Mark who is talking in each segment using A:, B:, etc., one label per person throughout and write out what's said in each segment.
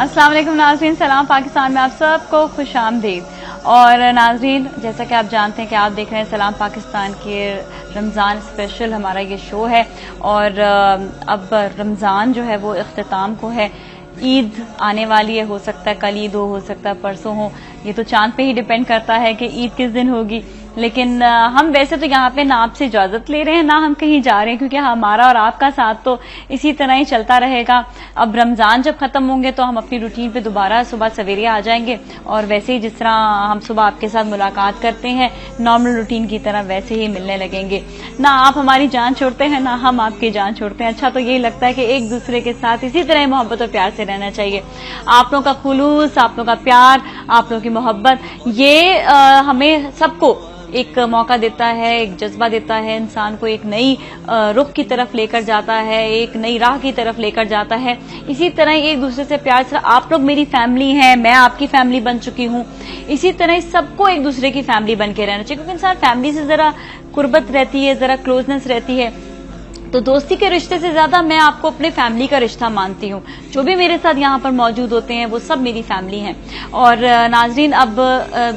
A: अस्सलाम वालेकुम नाज़रीन, सलाम पाकिस्तान में आप सबको खुश आमदीद। और नाज़रीन, जैसा कि आप जानते हैं कि आप देख रहे हैं सलाम पाकिस्तान के रमज़ान स्पेशल हमारा ये शो है। और अब रमज़ान जो है वो इख्तिताम को है, ईद आने वाली है, हो सकता है कल ईद हो सकता है परसों हो, ये तो चांद पे ही डिपेंड करता है कि ईद किस दिन होगी। लेकिन हम वैसे तो यहाँ पे ना आपसे इजाजत ले रहे हैं ना हम कहीं जा रहे हैं, क्योंकि हमारा और आपका साथ तो इसी तरह ही चलता रहेगा। अब रमजान जब खत्म होंगे तो हम अपनी रूटीन पे दोबारा सुबह सवेरे आ जाएंगे, और वैसे ही जिस तरह हम सुबह आपके साथ मुलाकात करते हैं नॉर्मल रूटीन की तरह वैसे ही मिलने लगेंगे। ना आप हमारी जान छोड़ते हैं ना हम आपकी जान छोड़ते हैं। अच्छा तो यही लगता है कि एक दूसरे के साथ इसी तरह मोहब्बत और प्यार से रहना चाहिए। आप लोगों का खुलूस, आप लोगों का प्यार, आप लोगों की मोहब्बत, ये हमें सबको एक मौका देता है, एक जज्बा देता है, इंसान को एक नई रुख की तरफ लेकर जाता है, एक नई राह की तरफ लेकर जाता है। इसी तरह एक दूसरे से प्यार से, आप लोग मेरी फैमिली हैं, मैं आपकी फैमिली बन चुकी हूँ, इसी तरह सबको एक दूसरे की फैमिली बन के रहना चाहिए। क्योंकि इंसान फैमिली से जरा कुर्बत रहती है, जरा क्लोजनेस रहती है, तो दोस्ती के रिश्ते से ज्यादा मैं आपको अपने फैमिली का रिश्ता मानती हूँ। जो भी मेरे साथ यहाँ पर मौजूद होते हैं वो सब मेरी फैमिली हैं। और नाजरीन, अब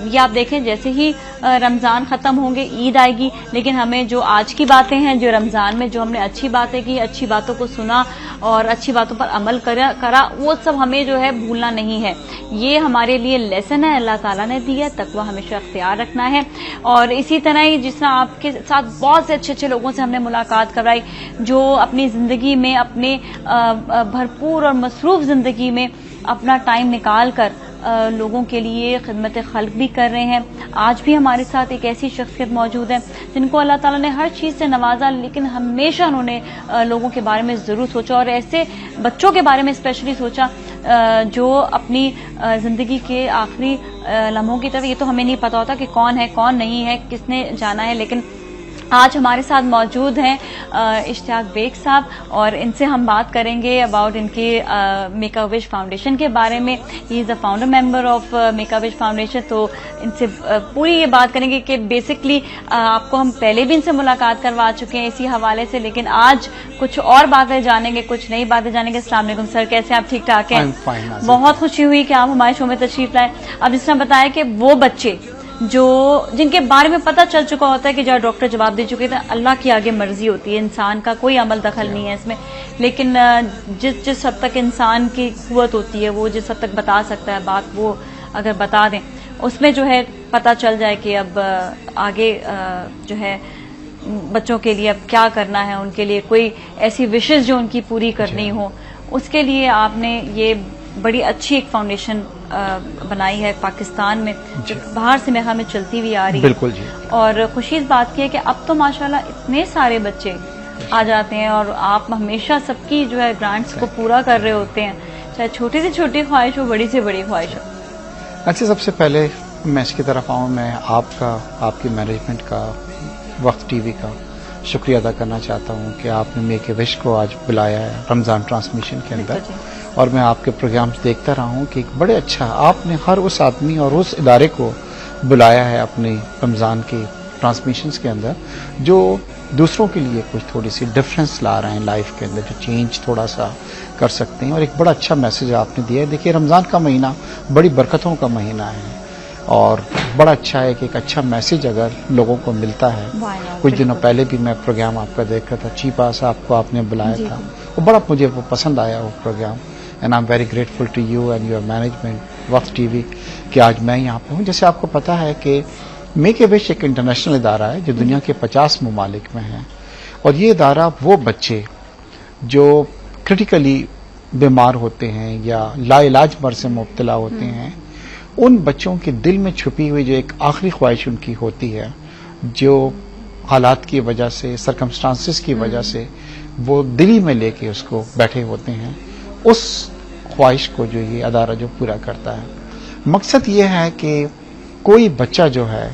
A: ये आप देखें जैसे ही रमजान खत्म होंगे ईद आएगी, लेकिन हमें जो आज की बातें हैं, जो रमजान में जो हमने अच्छी बातें की, अच्छी बातों को सुना और अच्छी बातों पर अमल करा, वो सब हमें जो है भूलना नहीं है। ये हमारे लिए लेसन है, अल्लाह ताला ने दिया, तकवा हमेशा अख्तियार रखना है। और इसी तरह ही जिस तरह आपके साथ बहुत से अच्छे अच्छे लोगों से हमने मुलाकात करवाई, जो अपनी जिंदगी में, अपने भरपूर और मसरूफ जिंदगी में अपना टाइम निकाल कर लोगों के लिए खिदमत खल्क भी कर रहे हैं। आज भी हमारे साथ एक ऐसी शख्सियत मौजूद है जिनको अल्लाह ताला ने हर चीज से नवाजा, लेकिन हमेशा उन्होंने लोगों के बारे में जरूर सोचा, और ऐसे बच्चों के बारे में स्पेशली सोचा जो अपनी जिंदगी के आखिरी लम्हों की तरफ, ये तो हमें नहीं पता होता कि कौन है कौन नहीं है, किसने जाना है, लेकिन आज हमारे साथ मौजूद हैं इश्तियाक बेग साहब, और इनसे हम बात करेंगे अबाउट इनके मेक अ विश फाउंडेशन के बारे में। He is the founder member of make a wish foundation. तो इनसे पूरी ये बात करेंगे कि बेसिकली आपको हम पहले भी इनसे मुलाकात करवा चुके हैं इसी हवाले से, लेकिन आज कुछ और बातें जानेंगे, कुछ नई बातें जानेंगे। अस्सलाम वालेकुम सर, कैसे आप? ठीक ठाक हैं? बहुत खुशी हुई कि आप हमारे शो में तशरीफ लाए। अब जिस तरह बताया कि वो बच्चे जो जिनके बारे में पता चल चुका होता है कि जहाँ डॉक्टर जवाब दे चुके थे, अल्लाह की आगे मर्जी होती है, इंसान का कोई अमल दखल नहीं है इसमें, लेकिन जिस हद तक इंसान की कुव्वत होती है, वो जिस हद तक बता सकता है बात, वो अगर बता दें उसमें जो है पता चल जाए कि अब आगे जो है बच्चों के लिए अब क्या करना है, उनके लिए कोई ऐसी विशेष जो उनकी पूरी करनी हो, उसके लिए आपने ये बड़ी अच्छी एक फाउंडेशन बनाई है पाकिस्तान में, जो बाहर से मेरा में चलती हुई आ रही है।
B: बिल्कुल जी।
A: और खुशी इस बात की है कि अब तो माशाल्लाह इतने सारे बच्चे आ जाते हैं, और आप हमेशा सबकी जो है ग्रांट्स को पूरा कर रहे होते हैं, चाहे छोटी से छोटी ख्वाहिश हो, बड़ी से बड़ी ख्वाहिश हो।
B: अच्छा, सबसे पहले मैं इसकी तरफ आऊँ, मैं आपका, आपकी मैनेजमेंट का, वक्त टीवी का शुक्रिया अदा करना चाहता हूँ कि आपने मेक ए विश को आज बुलाया है रमजान ट्रांसमिशन के अंदर, और मैं आपके प्रोग्राम्स देखता रहा हूँ कि बड़े अच्छा आपने हर उस आदमी और उस इदारे को बुलाया है अपने रमज़ान के ट्रांसमिशंस के अंदर, जो दूसरों के लिए कुछ थोड़ी सी डिफरेंस ला रहे हैं लाइफ के अंदर, जो चेंज थोड़ा सा कर सकते हैं, और एक बड़ा अच्छा मैसेज आपने दिया है। देखिए, रमज़ान का महीना बड़ी बरकतों का महीना है, और बड़ा अच्छा है कि एक अच्छा मैसेज अगर लोगों को मिलता है। कुछ दिनों पहले भी मैं प्रोग्राम आपका देख रहा था, चीपा साहब को आपने बुलाया था, वो बड़ा मुझे वो पसंद आया वो program, and I am very grateful to you and your management Waqt TV कि आज मैं यहाँ पे हूँ। जैसे आपको पता है कि मेक ए विश एक इंटरनेशनल इदारा है जो दुनिया के 50 ममालिक में है, और ये इदारा वो बच्चे जो क्रिटिकली बीमार होते हैं या लाइलाज मर्ज से मुब्तला होते हैं, उन बच्चों के दिल में छुपी हुई जो एक आखिरी ख्वाहिश उनकी होती है, जो हालात की वजह से, सरकमस्टांसिस की वजह से वो दिल्ली में लेके उसको बैठे होते हैं, उस ख्वाहिश को जो ये अदारा जो पूरा करता है। मकसद ये है कि कोई बच्चा जो है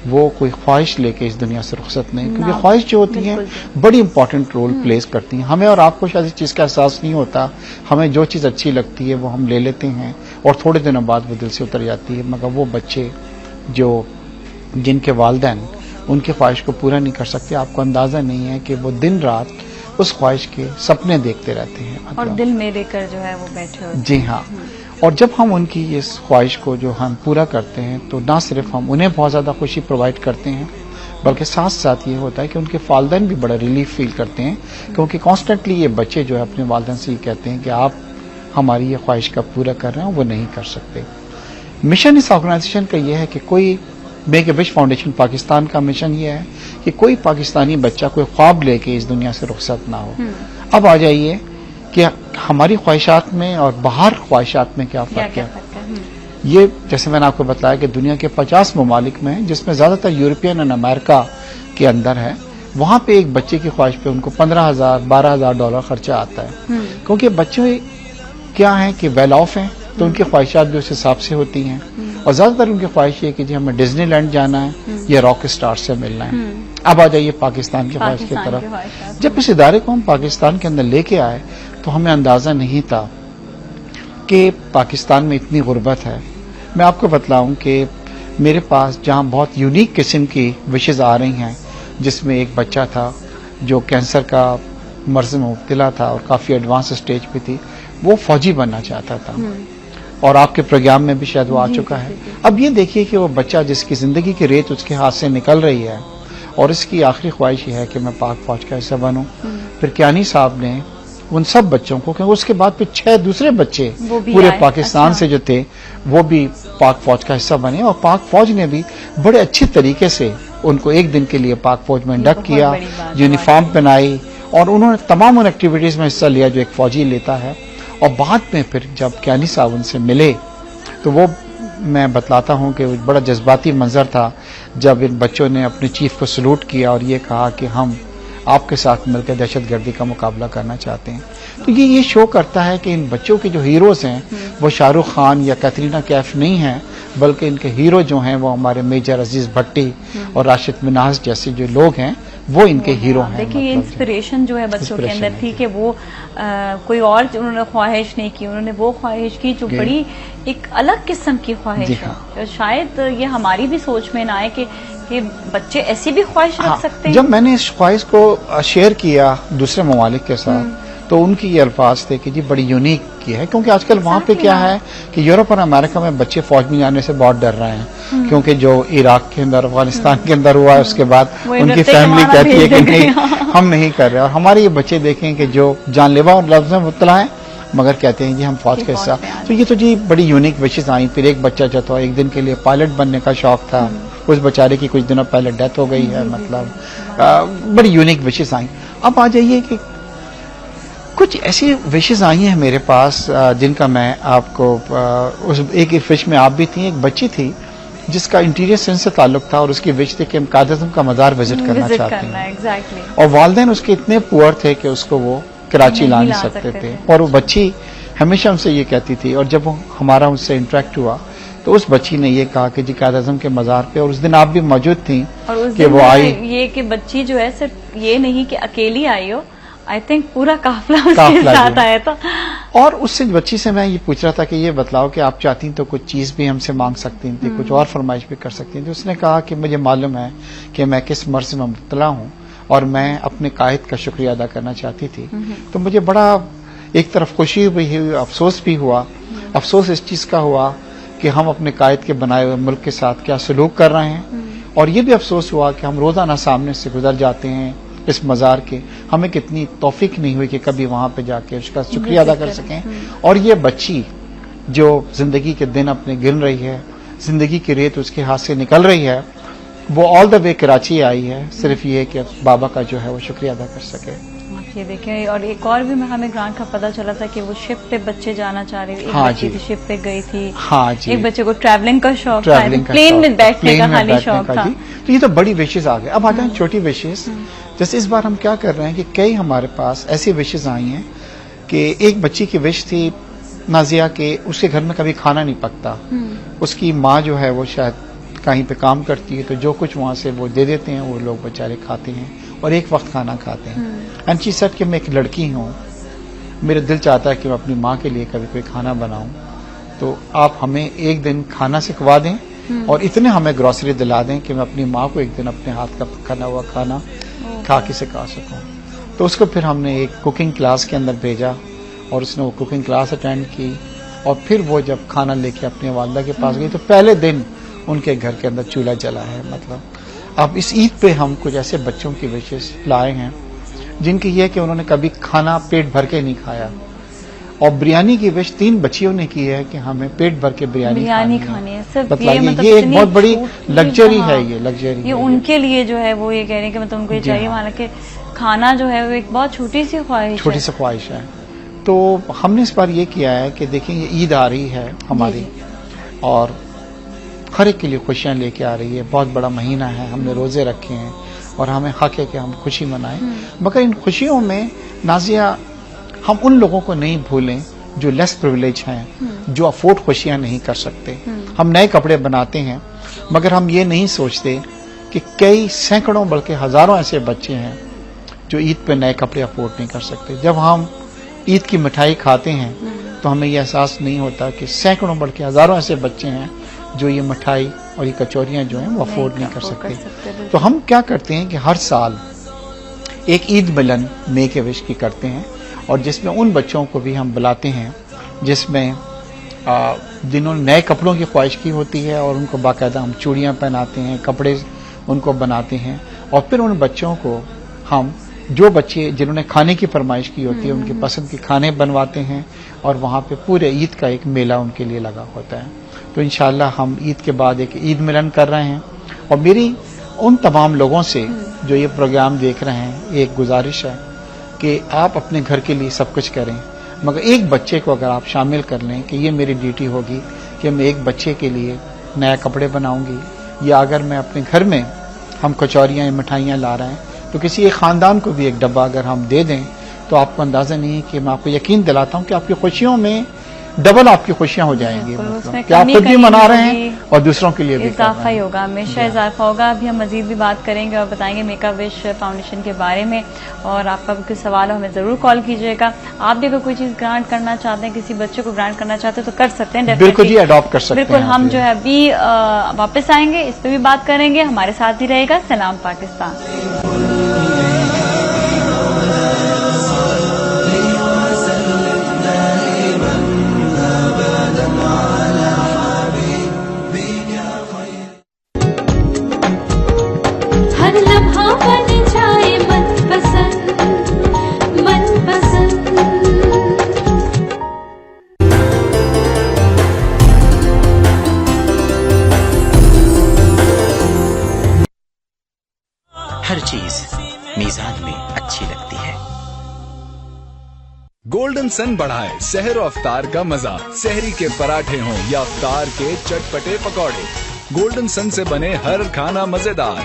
B: वो कोई ख्वाहिश लेके इस दुनिया से रुखसत नहीं, क्योंकि ख्वाहिश जो होती है बड़ी इंपॉर्टेंट रोल प्लेस करती हैं। हमें और आपको शायद इस चीज़ का एहसास नहीं होता, हमें जो चीज़ अच्छी लगती है वो हम ले लेते हैं और थोड़े दिनों बाद वो दिल से उतर जाती है। मगर वो बच्चे जो जिनके वालिदैन उनकी ख्वाहिश को पूरा नहीं कर सकते, आपको अंदाजा नहीं है कि वो दिन रात उस ख्वाहिश के सपने देखते रहते हैं,
A: और दिल में लेकर जो है वो बैठे होते हैं।
B: जी हाँ। और जब हम उनकी इस ख्वाहिश को जो हम पूरा करते हैं तो ना सिर्फ हम उन्हें बहुत ज़्यादा खुशी प्रोवाइड करते हैं, बल्कि साथ साथ ये होता है कि उनके वालिदैन भी बड़ा रिलीफ फील करते हैं, क्योंकि कॉन्स्टेंटली ये बच्चे जो है अपने वालिदैन से ये कहते हैं कि आप हमारी ये ख्वाहिश का पूरा कर रहे हैं, वो नहीं कर सकते। मिशन इस ऑर्गेनाइजेशन का ये है कि कोई make a wish foundation Pakistan का मिशन ये है कि कोई पाकिस्तानी बच्चा कोई ख्वाब लेके इस दुनिया से रुखसत ना हो। अब आ जाइए कि हमारी ख्वाहिशात में और बाहर ख्वाहिशात में क्या फर्क है। ये जैसे मैंने आपको बताया कि दुनिया के 50 ममालिक में, जिसमें ज्यादातर यूरोपियन और अमेरिका के अंदर है, वहां पे एक बच्चे की ख्वाहिश पे उनको $15,000-12,000 खर्चा आता है, क्योंकि बच्चे क्या हैं कि वेल ऑफ हैं, तो उनकी ख्वाहिशात भी उस हिसाब से होती हैं। और ज्यादातर उनकी ख्वाहिश ये कि जी हमें डिज्नीलैंड जाना है या रॉक स्टार से मिलना है। अब आ जाइए पाकिस्तान की ख्वाहिश की तरफ। जब इस इदारे को हम पाकिस्तान के अंदर लेके आए तो हमें अंदाजा नहीं था कि पाकिस्तान में इतनी गुर्बत है। मैं आपको बतलाऊं कि मेरे पास जहां बहुत यूनिक किस्म की विशेज आ रही हैं, जिसमें एक बच्चा था जो कैंसर का मर्ज में मुब्तला था और काफी एडवांस स्टेज पे थी, वो फौजी बनना चाहता था और आपके प्रोग्राम में भी शायद वो आ चुका है। अब ये देखिए कि वो बच्चा जिसकी जिंदगी की रेत उसके हाथ से निकल रही है और इसकी आखिरी ख्वाहिश ये है कि मैं पाक फौज का हिस्सा बनूं। फिर कियानी साहब ने उन सब बच्चों को, क्योंकि उसके बाद फिर 6 दूसरे बच्चे पूरे पाकिस्तान से जो थे वो भी पाक फौज का हिस्सा बने, और पाक फौज ने भी बड़े अच्छे तरीके से उनको एक दिन के लिए पाक फौज में इंडक्ट किया, यूनिफॉर्म पहनाई और उन्होंने तमाम उन एक्टिविटीज में हिस्सा लिया जो एक फौजी लेता है। और बाद में फिर जब कियानी साहब उनसे मिले तो वो मैं बतलाता हूं कि बड़ा जज्बाती मंजर था जब इन बच्चों ने अपने चीफ को सलूट किया और ये कहा कि हम आपके साथ मिलकर दहशतगर्दी का मुकाबला करना चाहते हैं। तो ये शो करता है कि इन बच्चों के जो हीरोज हैं वो शाहरुख खान या कैटरीना कैफ नहीं हैं, बल्कि इनके हीरो जो हैं वो हमारे मेजर अजीज भट्टी और राशिद मिनाज जैसे जो लोग हैं वो इनके हीरो हैं।
A: देखिए ये इंस्पिरेशन जो है बच्चों के अंदर थी कि वो कोई और उन्होंने ख्वाहिश नहीं की, उन्होंने वो ख्वाहिश की जो बड़ी एक अलग किस्म की ख्वाहिश है। तो शायद ये हमारी भी सोच में ना आए कि बच्चे ऐसी भी ख्वाहिश रख सकते हैं।
B: जब मैंने इस ख्वाहिश को शेयर किया दूसरे ममालिक के साथ तो उनकी ये अल्फाज थे कि जी बड़ी यूनिक की है, क्योंकि आजकल वहां पे क्या है कि यूरोप और अमेरिका में बच्चे फौज में जाने से बहुत डर रहे हैं, क्योंकि जो इराक के अंदर अफगानिस्तान के अंदर हुआ है उसके बाद उनकी फैमिली कहती है कि नहीं हम नहीं कर रहे। और हमारे ये बच्चे देखें कि जो जानलेवा और लफ्ज में मुब्तला है मगर कहते हैं जी हम फौज का हिस्सा। तो ये तो जी बड़ी यूनिक विशेष आई। फिर एक बच्चा जो था एक दिन के लिए पायलट बनने का शौक था, उस बेचारे की कुछ दिनों पहले डेथ हो गई है। मतलब बड़ी यूनिक विशेष आई। अब आ जाइए कि कुछ ऐसी विशेष आई हैं मेरे पास जिनका मैं आपको उस एक फिश में आप भी थी, एक बच्ची थी जिसका इंटीरियर सेंस से ताल्लुक था और उसकी विश थी कि हम कायद-ए-आज़म का मजार विजिट करना चाहते हैं। और वालिदैन उसके इतने पुअर थे कि उसको वो कराची ला नहीं सकते थे। और वो बच्ची हमेशा हमसे ये कहती थी, और जब हमारा उससे इंटरेक्ट हुआ तो उस बच्ची ने ये कहा कि जी कायद-ए-आज़म के मजार पे, और उस दिन आप भी मौजूद थी कि वो आई।
A: ये कि बच्ची जो है सिर्फ ये नहीं कि अकेली आई हो, आई थिंक पूरा काफिला उसके साथ आया था।
B: और उससे बच्ची से मैं ये पूछ रहा था कि ये बतलाओ कि आप चाहती तो कुछ चीज भी हमसे मांग सकती थी, कुछ और फरमाइश भी कर सकती थी। उसने कहा कि मुझे मालूम है कि मैं किस मर्ज में मुब्तला हूँ और मैं अपने कायद का शुक्रिया अदा करना चाहती थी। तो मुझे बड़ा एक तरफ खुशी भी हुई, अफसोस भी हुआ। अफसोस इस चीज का हुआ कि हम अपने कायद के बनाए हुए मुल्क के साथ क्या सलूक कर रहे हैं, और ये भी अफसोस हुआ कि हम रोजाना सामने से गुजर जाते हैं इस मजार के, हमें कितनी तौफीक नहीं हुई कि कभी वहां पे जाके उसका शुक्रिया अदा कर सकें। और ये बच्ची जो जिंदगी के दिन अपने गिन रही है, जिंदगी की रेत उसके हाथ से निकल रही है, वो ऑल द वे कराची आई है सिर्फ ये कि बाबा का जो है वो शुक्रिया अदा कर सके।
A: ये देखें, और एक और भी हमें ग्रांट का पता चला था कि वो शिप पे बच्चे जाना चाह रहे थे। एक बच्ची थी शिप पे गई थी।
B: हाँ जी।
A: एक बच्चे को ट्रैवलिंग का शौक था, प्लेन में बैठने का खाली शौक था।
B: तो ये तो बड़ी विशेष आ गए। अब आ जाए छोटी विशेष। जैसे इस बार हम क्या कर रहे हैं कि कई हमारे पास ऐसी विशेष आई हैं कि एक बच्ची की विश थी नाजिया के उसके घर में कभी खाना नहीं पकता, उसकी माँ जो है वो शायद कहीं पे काम करती है तो जो कुछ वहाँ से वो दे देते हैं वो लोग बेचारे खाते हैं और एक वक्त खाना खाते हैं। एंड शी सेड कि मैं एक लड़की हूँ, मेरा दिल चाहता है कि मैं अपनी माँ के लिए कभी कोई खाना बनाऊं, तो आप हमें एक दिन खाना सिखवा दें और इतने हमें ग्रोसरी दिला दें कि मैं अपनी माँ को एक दिन अपने हाथ का पकाना हुआ खाना खा के सिखा सकूं। तो उसको फिर हमने एक कुकिंग क्लास के अंदर भेजा और उसने वो कुकिंग क्लास अटेंड की और फिर वो जब खाना लेके अपने वालदा के पास गई तो पहले दिन उनके घर के अंदर चूल्हा जला है। मतलब अब इस ईद पे हम कुछ ऐसे बच्चों की विशेष लाए हैं जिनकी ये है कि उन्होंने कभी खाना पेट भर के नहीं खाया और बिरयानी की विश 3 बच्चियों ने की है कि हमें पेट भर के बिरयानी खानी है।
A: सिर्फ
B: ये एक बहुत बड़ी लग्जरी है, ये लग्जरी
A: ये उनके लिए जो है वो ये कह रहे हैं कि मतलब उनको ये चाहिए, हालांकि खाना जो है वो एक बहुत छोटी सी ख्वाहिश है।
B: तो हमने इस बार ये किया है कि देखें ये ईद आ रही है हमारी और हर एक के लिए खुशियां लेके आ रही है, बहुत बड़ा महीना है, हमने रोजे रखे हैं और हमें हक है कि हम खुशी मनाएं। मगर इन खुशियों में नाजिया हम उन लोगों को नहीं भूलें जो लेस प्रिविलेज हैं, जो अफोर्ड खुशियां नहीं कर सकते। हम नए कपड़े बनाते हैं मगर हम ये नहीं सोचते कि कई सैकड़ों बल्कि हजारों ऐसे बच्चे हैं जो ईद पे नए कपड़े अफोर्ड नहीं कर सकते। जब हम ईद की मिठाई खाते हैं तो हमें ये एहसास नहीं होता कि सैकड़ों बल्कि हजारों ऐसे बच्चे हैं जो ये मिठाई और ये कचौरियां जो हैं वो अफोर्ड नहीं कर सकते। तो हम क्या करते हैं कि हर साल एक ईद मिलन मेक ए विश की करते हैं और जिसमें उन बच्चों को भी हम बुलाते हैं जिसमें जिन्होंने नए कपड़ों की ख्वाहिश की होती है और उनको बाकायदा हम चूड़ियां पहनाते हैं, कपड़े उनको बनाते हैं और फिर उन बच्चों को हम जो बच्चे जिन्होंने खाने की फरमाइश की होती है उनकी पसंद के खाने बनवाते हैं और वहाँ पे पूरे ईद का एक मेला उनके लिए लगा होता है। तो इंशाल्लाह हम ईद के बाद एक ईद मिलन कर रहे हैं और मेरी उन तमाम लोगों से जो ये प्रोग्राम देख रहे हैं एक गुजारिश है कि आप अपने घर के लिए सब कुछ करें मगर एक बच्चे को अगर आप शामिल कर लें कि ये मेरी ड्यूटी होगी कि मैं एक बच्चे के लिए नया कपड़े बनाऊंगी या अगर मैं अपने घर में हम कचौरियाँ या मिठाइयाँ ला रहे हैं तो किसी एक खानदान को भी एक डब्बा अगर हम दे दें तो आपको अंदाजा नहीं है कि मैं आपको यकीन दिलाता हूं कि आपकी खुशियों में डबल आपकी खुशियां हो जाएंगी। मतलब कि आप खुद भी मना रहे हैं और दूसरों के लिए भी
A: इजाफा ही होगा, हमेशा इजाफा होगा। अभी हम मजीद भी बात करेंगे और बताएंगे मेक अ विश फाउंडेशन के बारे में और आपका भी कुछ सवाल हो हमें जरूर कॉल कीजिएगा। आप भी अगर कोई चीज ग्रांट करना चाहते हैं, किसी बच्चे को ग्रांट करना चाहते हैं तो कर सकते हैं,
B: बिल्कुल जी, अडॉप्ट कर सकते हैं।
A: बिल्कुल, हम जो है अभी वापस आएंगे, इस पे भी बात करेंगे। हमारे साथ ही रहेगा सलाम पाकिस्तान।
C: हर चीज मीज़ान में अच्छी लगती है।
D: गोल्डन सन बढ़ाए सहर और अफ्तार का मजा। सहरी के पराठे हों या अफ्तार के चटपटे पकौड़े, गोल्डन सन से बने हर खाना मजेदार।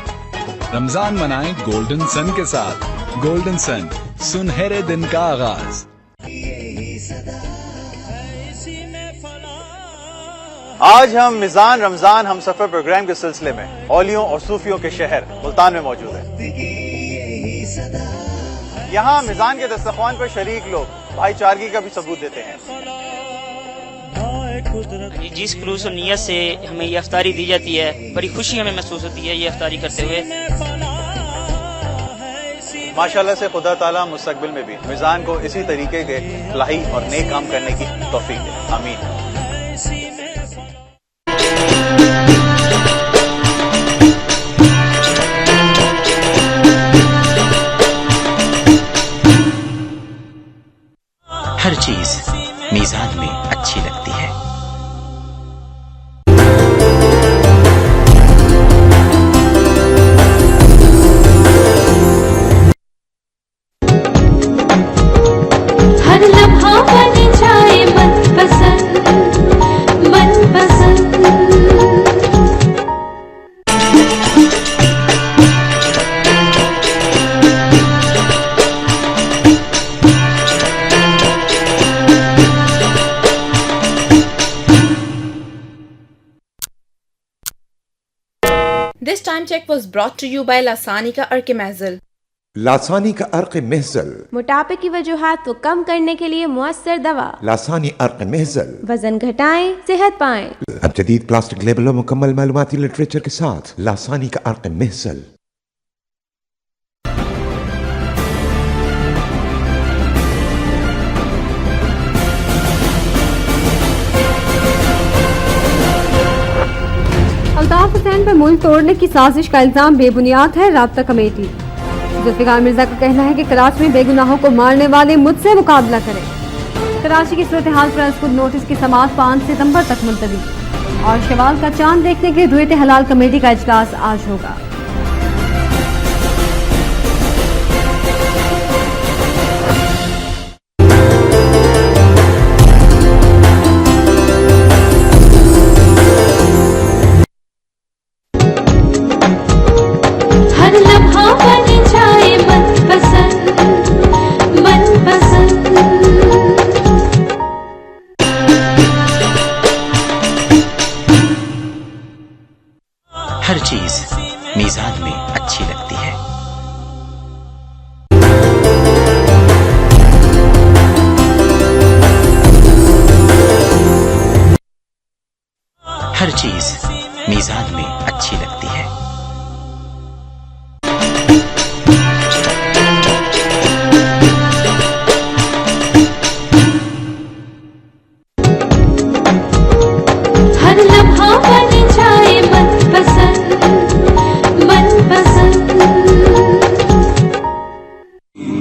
D: रमजान मनाएं गोल्डन सन के साथ। गोल्डन सन, सुनहरे दिन का आगाज।
E: आज हम मिजान रमजान हम सफर प्रोग्राम के सिलसिले में औलियों और सूफियों के शहर मुल्तान में मौजूद हैं। यहाँ मिजान के दस्तरख्वान पर शरीक लोग भाईचारगी का भी सबूत देते हैं।
F: जिस खुलूस और नियत से हमें ये अफ्तारी दी जाती है, बड़ी खुशी हमें महसूस होती है ये अफ्तारी करते हुए।
E: माशाल्लाह से खुदा ताला मुस्तकबिल में भी मिजान को इसी तरीके के फलाही और नेक काम करने की तौफीक दे। आमीन।
C: हर चीज मीज़ान में अच्छी लगती है।
G: हर लम्हा बन जाए मनपसंद। This time check was brought to you by लासानी का अर्क महज़ल।
H: लासानी का अर्क महज़ल
I: मोटापे की वजूहात को कम करने के लिए मुअस्सर दवा।
H: लासानी अर्क महज़ल
I: वजन घटाएं, सेहत पाएं।
H: अब जदीद प्लास्टिक लेबल और मुकम्मल मालूमाती लिटरेचर के साथ लासानी का अर्क महज़ल।
J: अल्ताफ हुसैन पर मुल्क तोड़ने की साजिश का इल्जाम बेबुनियाद है। राब्ता कमेटी जुल्फिकार मिर्जा का कहना है कि कराची में बेगुनाहों को मारने वाले मुझसे मुकाबला करें। कराची की सूरत हाल पर खुद नोटिस की समाअत 5 सितंबर तक मुलतवी और शवाल का चांद देखने के लिए दुएत हलाल कमेटी का इजलास आज होगा।
C: हर चीज मीजान में अच्छी लगती है। हर चीज मीजान में अच्छी लगती है।
K: हर लम्हा बन जाए मनपसंद मनपसंद।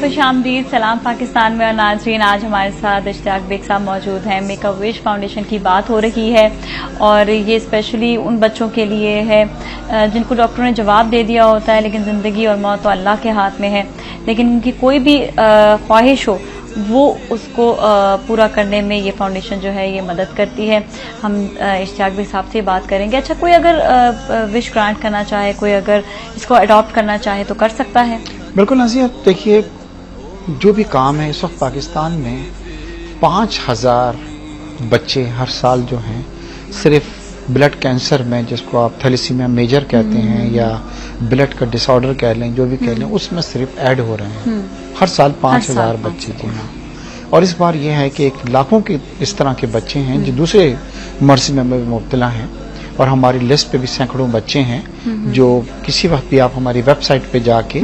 A: खुश आमदीद, सलाम पाकिस्तान में और नाजरीन, आज हमारे साथ इश्तियाक बेग साहब मौजूद हैं। मेक अ विश फाउंडेशन की बात हो रही है और ये स्पेशली उन बच्चों के लिए है जिनको डॉक्टरों ने जवाब दे दिया होता है, लेकिन ज़िंदगी और मौत तो अल्लाह के हाथ में है। लेकिन उनकी कोई भी ख्वाहिश हो वो उसको पूरा करने में ये फाउंडेशन जो है ये मदद करती है। हम इश्तियाक बेग साहब से बात करेंगे। अच्छा, कोई अगर विश ग्रांट करना चाहे, कोई अगर इसको अडॉप्ट करना चाहे तो कर सकता है?
B: बिल्कुल नाज़िया, देखिए जो भी काम है इस वक्त पाकिस्तान में 5000 बच्चे हर साल जो हैं सिर्फ ब्लड कैंसर में, जिसको आप थैलेसीमिया मेजर कहते हैं या ब्लड का डिसऑर्डर कह लें, जो भी कह लें, उसमें सिर्फ ऐड हो रहे हैं हर साल 5000 बच्चे। जी हाँ, और इस बार यह है कि 1 लाखों के इस तरह के बच्चे हैं जो दूसरे मर्ज में मुब्तला हैं और हमारी लिस्ट पे भी सैकड़ों बच्चे हैं जो किसी वक्त भी आप हमारी वेबसाइट पे जाके,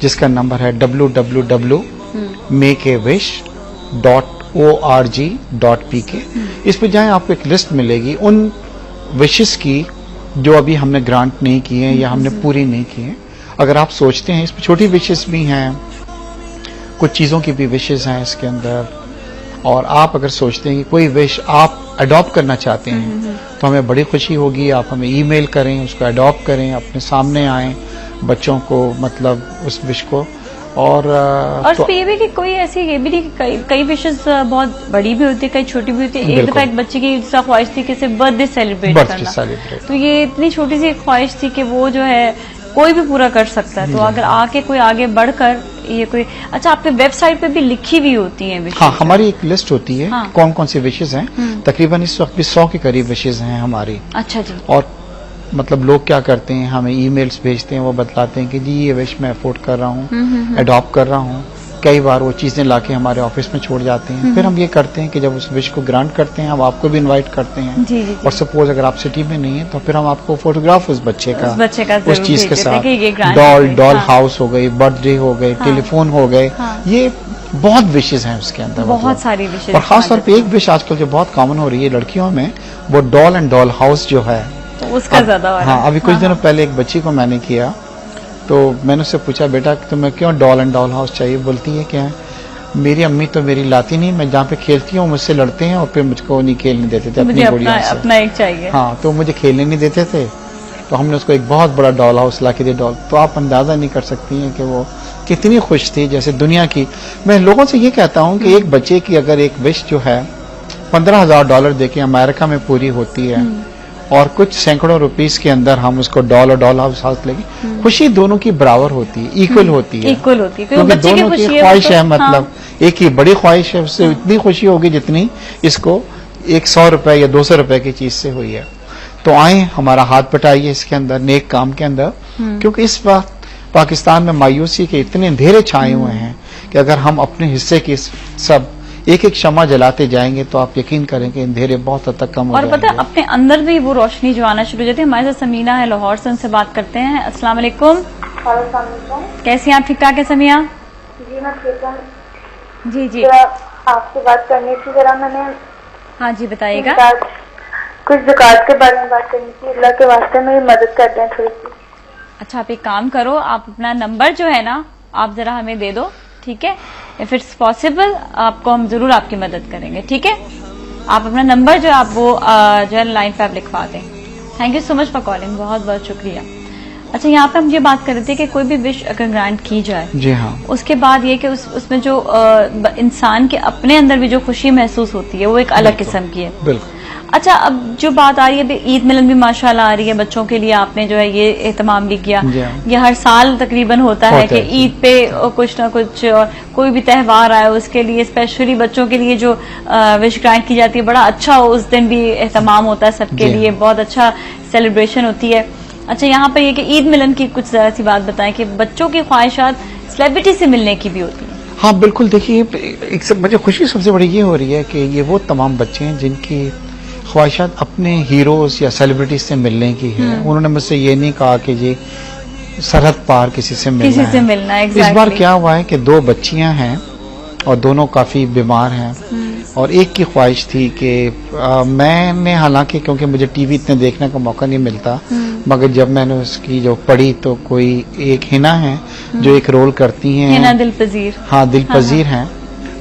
B: जिसका नंबर है www.makeawish.org.pk, इस पे जाएं, आपको एक लिस्ट मिलेगी उन विशेस की जो अभी हमने ग्रांट नहीं की है या हमने पूरी नहीं की है। अगर आप सोचते हैं, इसमें छोटी विशेस भी हैं, कुछ चीज़ों की भी विशेस हैं इसके अंदर, और आप अगर सोचते हैं कि कोई विश आप अडॉप्ट करना चाहते हैं तो हमें बड़ी खुशी होगी। आप हमें ईमेल करें, उसको अडॉप्ट करें, अपने सामने आएं बच्चों को, मतलब उस विश को। और
A: तो ये भी कि कोई ऐसी ये भी नहीं कि कई विशेस बहुत बड़ी भी होती है, कई छोटी भी होती है। एक दफा एक बच्चे की ख्वाहिश थी कि सिर्फ बर्थडे सेलिब्रेट करना, तो ये इतनी छोटी सी ख्वाहिश थी कि वो जो है कोई भी पूरा कर सकता है। तो अगर आके कोई आगे बढ़कर ये कोई, अच्छा आपके वेबसाइट पे भी लिखी हुई होती है विशेष?
B: हाँ, हमारी एक लिस्ट होती है कौन कौन सी विशेष हैं। तकरीबन इस वक्त भी 100 के करीब विशेष हैं हमारी।
A: अच्छा जी।
B: और मतलब लोग क्या करते हैं, हमें ईमेल्स भेजते हैं, वो बतलाते हैं कि जी ये विश मैं अफोर्ड कर रहा हूँ, अडॉप्ट कर रहा हूँ। कई बार वो चीजें लाके हमारे ऑफिस में छोड़ जाते हैं। फिर हम ये करते हैं कि जब उस विश को ग्रांट करते हैं, हम आपको भी इनवाइट करते हैं।
A: जी, जी,
B: और सपोज अगर आप सिटी में नहीं है तो फिर हम आपको फोटोग्राफ उस बच्चे का उस चीज के साथ, डॉल हाउस हो गई, बर्थडे हो गए, टेलीफोन हो गए, ये बहुत विशेष हैं उसके अंदर,
A: बहुत सारी विशेष।
B: और खासतौर पर एक विश आजकल जो बहुत कॉमन हो रही है लड़कियों में, वो डॉल एंड डॉल हाउस जो है,
A: उसका ज्यादा हो रहा है।
B: हाँ, अभी कुछ दिनों पहले एक बच्ची को मैंने किया तो मैंने उससे पूछा, बेटा तुम्हें क्यों डॉल एंड डॉल हाउस चाहिए? बोलती है क्या, मेरी अम्मी तो मेरी लाती नहीं, मैं जहाँ पे खेलती हूँ मुझसे लड़ते हैं और फिर मुझको नहीं खेलने देते थे,
A: मुझे अपना एक चाहिए।
B: हाँ, तो मुझे खेलने नहीं देते थे, तो हमने उसको एक बहुत बड़ा डॉल हाउस ला के दिया डॉल। तो आप अंदाजा नहीं कर सकती हैं कि वो कितनी खुश थी, जैसे दुनिया की। मैं लोगों से ये कहता हूँ कि एक बच्चे की अगर एक विश जो है $15,000 देके अमेरिका में पूरी होती है और कुछ सैकड़ों रुपीस के अंदर हम उसको डॉल और डॉल हाउस लेंगे। खुशी दोनों की बराबर होती है, इक्वल होती है,
A: इक्वल होती है,
B: क्योंकि दोनों की ख्वाहिश है, मतलब एक की बड़ी ख्वाहिश है, उससे इतनी खुशी होगी जितनी इसको 100 रुपए या 200 रुपए की चीज से हुई है। तो आए हमारा हाथ बटाइए इसके अंदर, नेक काम के अंदर, क्योंकि इस वक्त पाकिस्तान में मायूसी के इतने अंधेरे छाए हुए हैं कि अगर हम अपने हिस्से की सब एक एक शमा जलाते जाएंगे तो आप यकीन करें कि अंधेरे बहुत हद तक कम हो
A: और
B: जाएंगे।
A: पता है अपने अंदर भी वो रोशनी जो आना शुरू हो जाती है। हमारे साथ समीना है लाहौर से, उनसे बात करते हैं। अस्सलाम वालेकुम। कैसी हैं आप? ठीक ठाक है समिया?
L: जी मैं ठीक हूँ।
A: जी
L: आपसे बात करनी थी जरा, मैंने।
A: हाँ जी बताइएगा।
L: कुछ ज़कात के बारे में बात करनी थी, अल्लाह के वास्ते मेरी मदद कर दें थोड़ी सी।
A: अच्छा आप एक काम करो, आप अपना नंबर जो है ना आप जरा हमें दे दो, ठीक है? इफ इट्स पॉसिबल आपको हम जरूर आपकी मदद करेंगे, ठीक है? आप अपना नंबर जो है आप वो जो है लाइन पे आप लिखवा दें। Thank you so much for calling, बहुत बहुत शुक्रिया। अच्छा यहाँ पे हम ये बात कर रहे थे कि कोई भी विश अगर ग्रांट की जाए,
B: जी हाँ,
A: उसके बाद ये कि उसमें जो इंसान के अपने अंदर भी जो खुशी महसूस होती है वो एक अलग किस्म की है।
B: बिल्कुल।
A: अच्छा अब जो बात आ रही है ईद मिलन भी माशाल्लाह आ रही है बच्चों के लिए, आपने जो है ये एहतमाम भी किया। ये हर साल तकरीबन होता है कि ईद पे कुछ ना कुछ कोई भी त्यौहार आए उसके लिए स्पेशली बच्चों के लिए जो विश ग्रांट की जाती है, बड़ा अच्छा उस दिन भी एहतमाम होता है सबके लिए, बहुत अच्छा सेलिब्रेशन होती है। अच्छा यहाँ पर ये कि ईद मिलन की कुछ जरा सी बात बताएं कि बच्चों की ख्वाहिशात सेलिब्रिटी से मिलने की भी होती है।
B: हाँ बिल्कुल, देखिए एक सब मुझे खुशी सबसे बड़ी ये हो रही है कि ये वो तमाम बच्चे हैं जिनकी ख्वाहिशात अपने हीरोज या सेलिब्रिटीज से मिलने की है। उन्होंने मुझसे ये नहीं कहा कि जी सरहद पार किसी से मिलना है। इस बार क्या हुआ है कि 2 बच्चियां हैं और दोनों काफी बीमार हैं और एक की ख्वाहिश थी कि मैंने हालांकि क्योंकि मुझे टीवी इतने देखने का मौका नहीं मिलता, मगर जब मैंने उसकी जो पढ़ी तो कोई एक हिना है जो एक रोल करती हैं,
A: हिना दिलपजीर।
B: हाँ दिलपजीर हैं,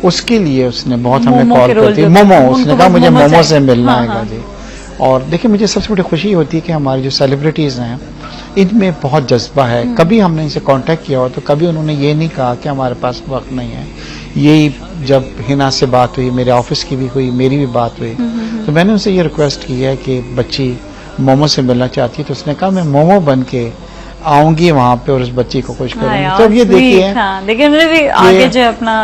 B: उसके लिए उसने बहुत हमें कॉल करती है। मोमो, उसने कहा मुझे मोमो से मिलना है जी। और देखिए मुझे सबसे बड़ी खुशी होती है कि हमारी जो सेलिब्रिटीज हैं इनमें बहुत जज्बा है। कभी हमने इनसे कांटेक्ट किया हो तो कभी उन्होंने ये नहीं कहा कि हमारे पास वक्त नहीं है। यही जब हिना से बात हुई, मेरे ऑफिस की भी हुई, मेरी भी बात हुई, तो मैंने उनसे ये रिक्वेस्ट की है कि बच्ची मोमो से मिलना चाहती है, तो उसने कहा मैं मोमो बन के आऊंगी वहां पे और उस बच्ची को खुश करूंगी। तो अब ये देखिए
A: उन्होंने भी आगे जो अपना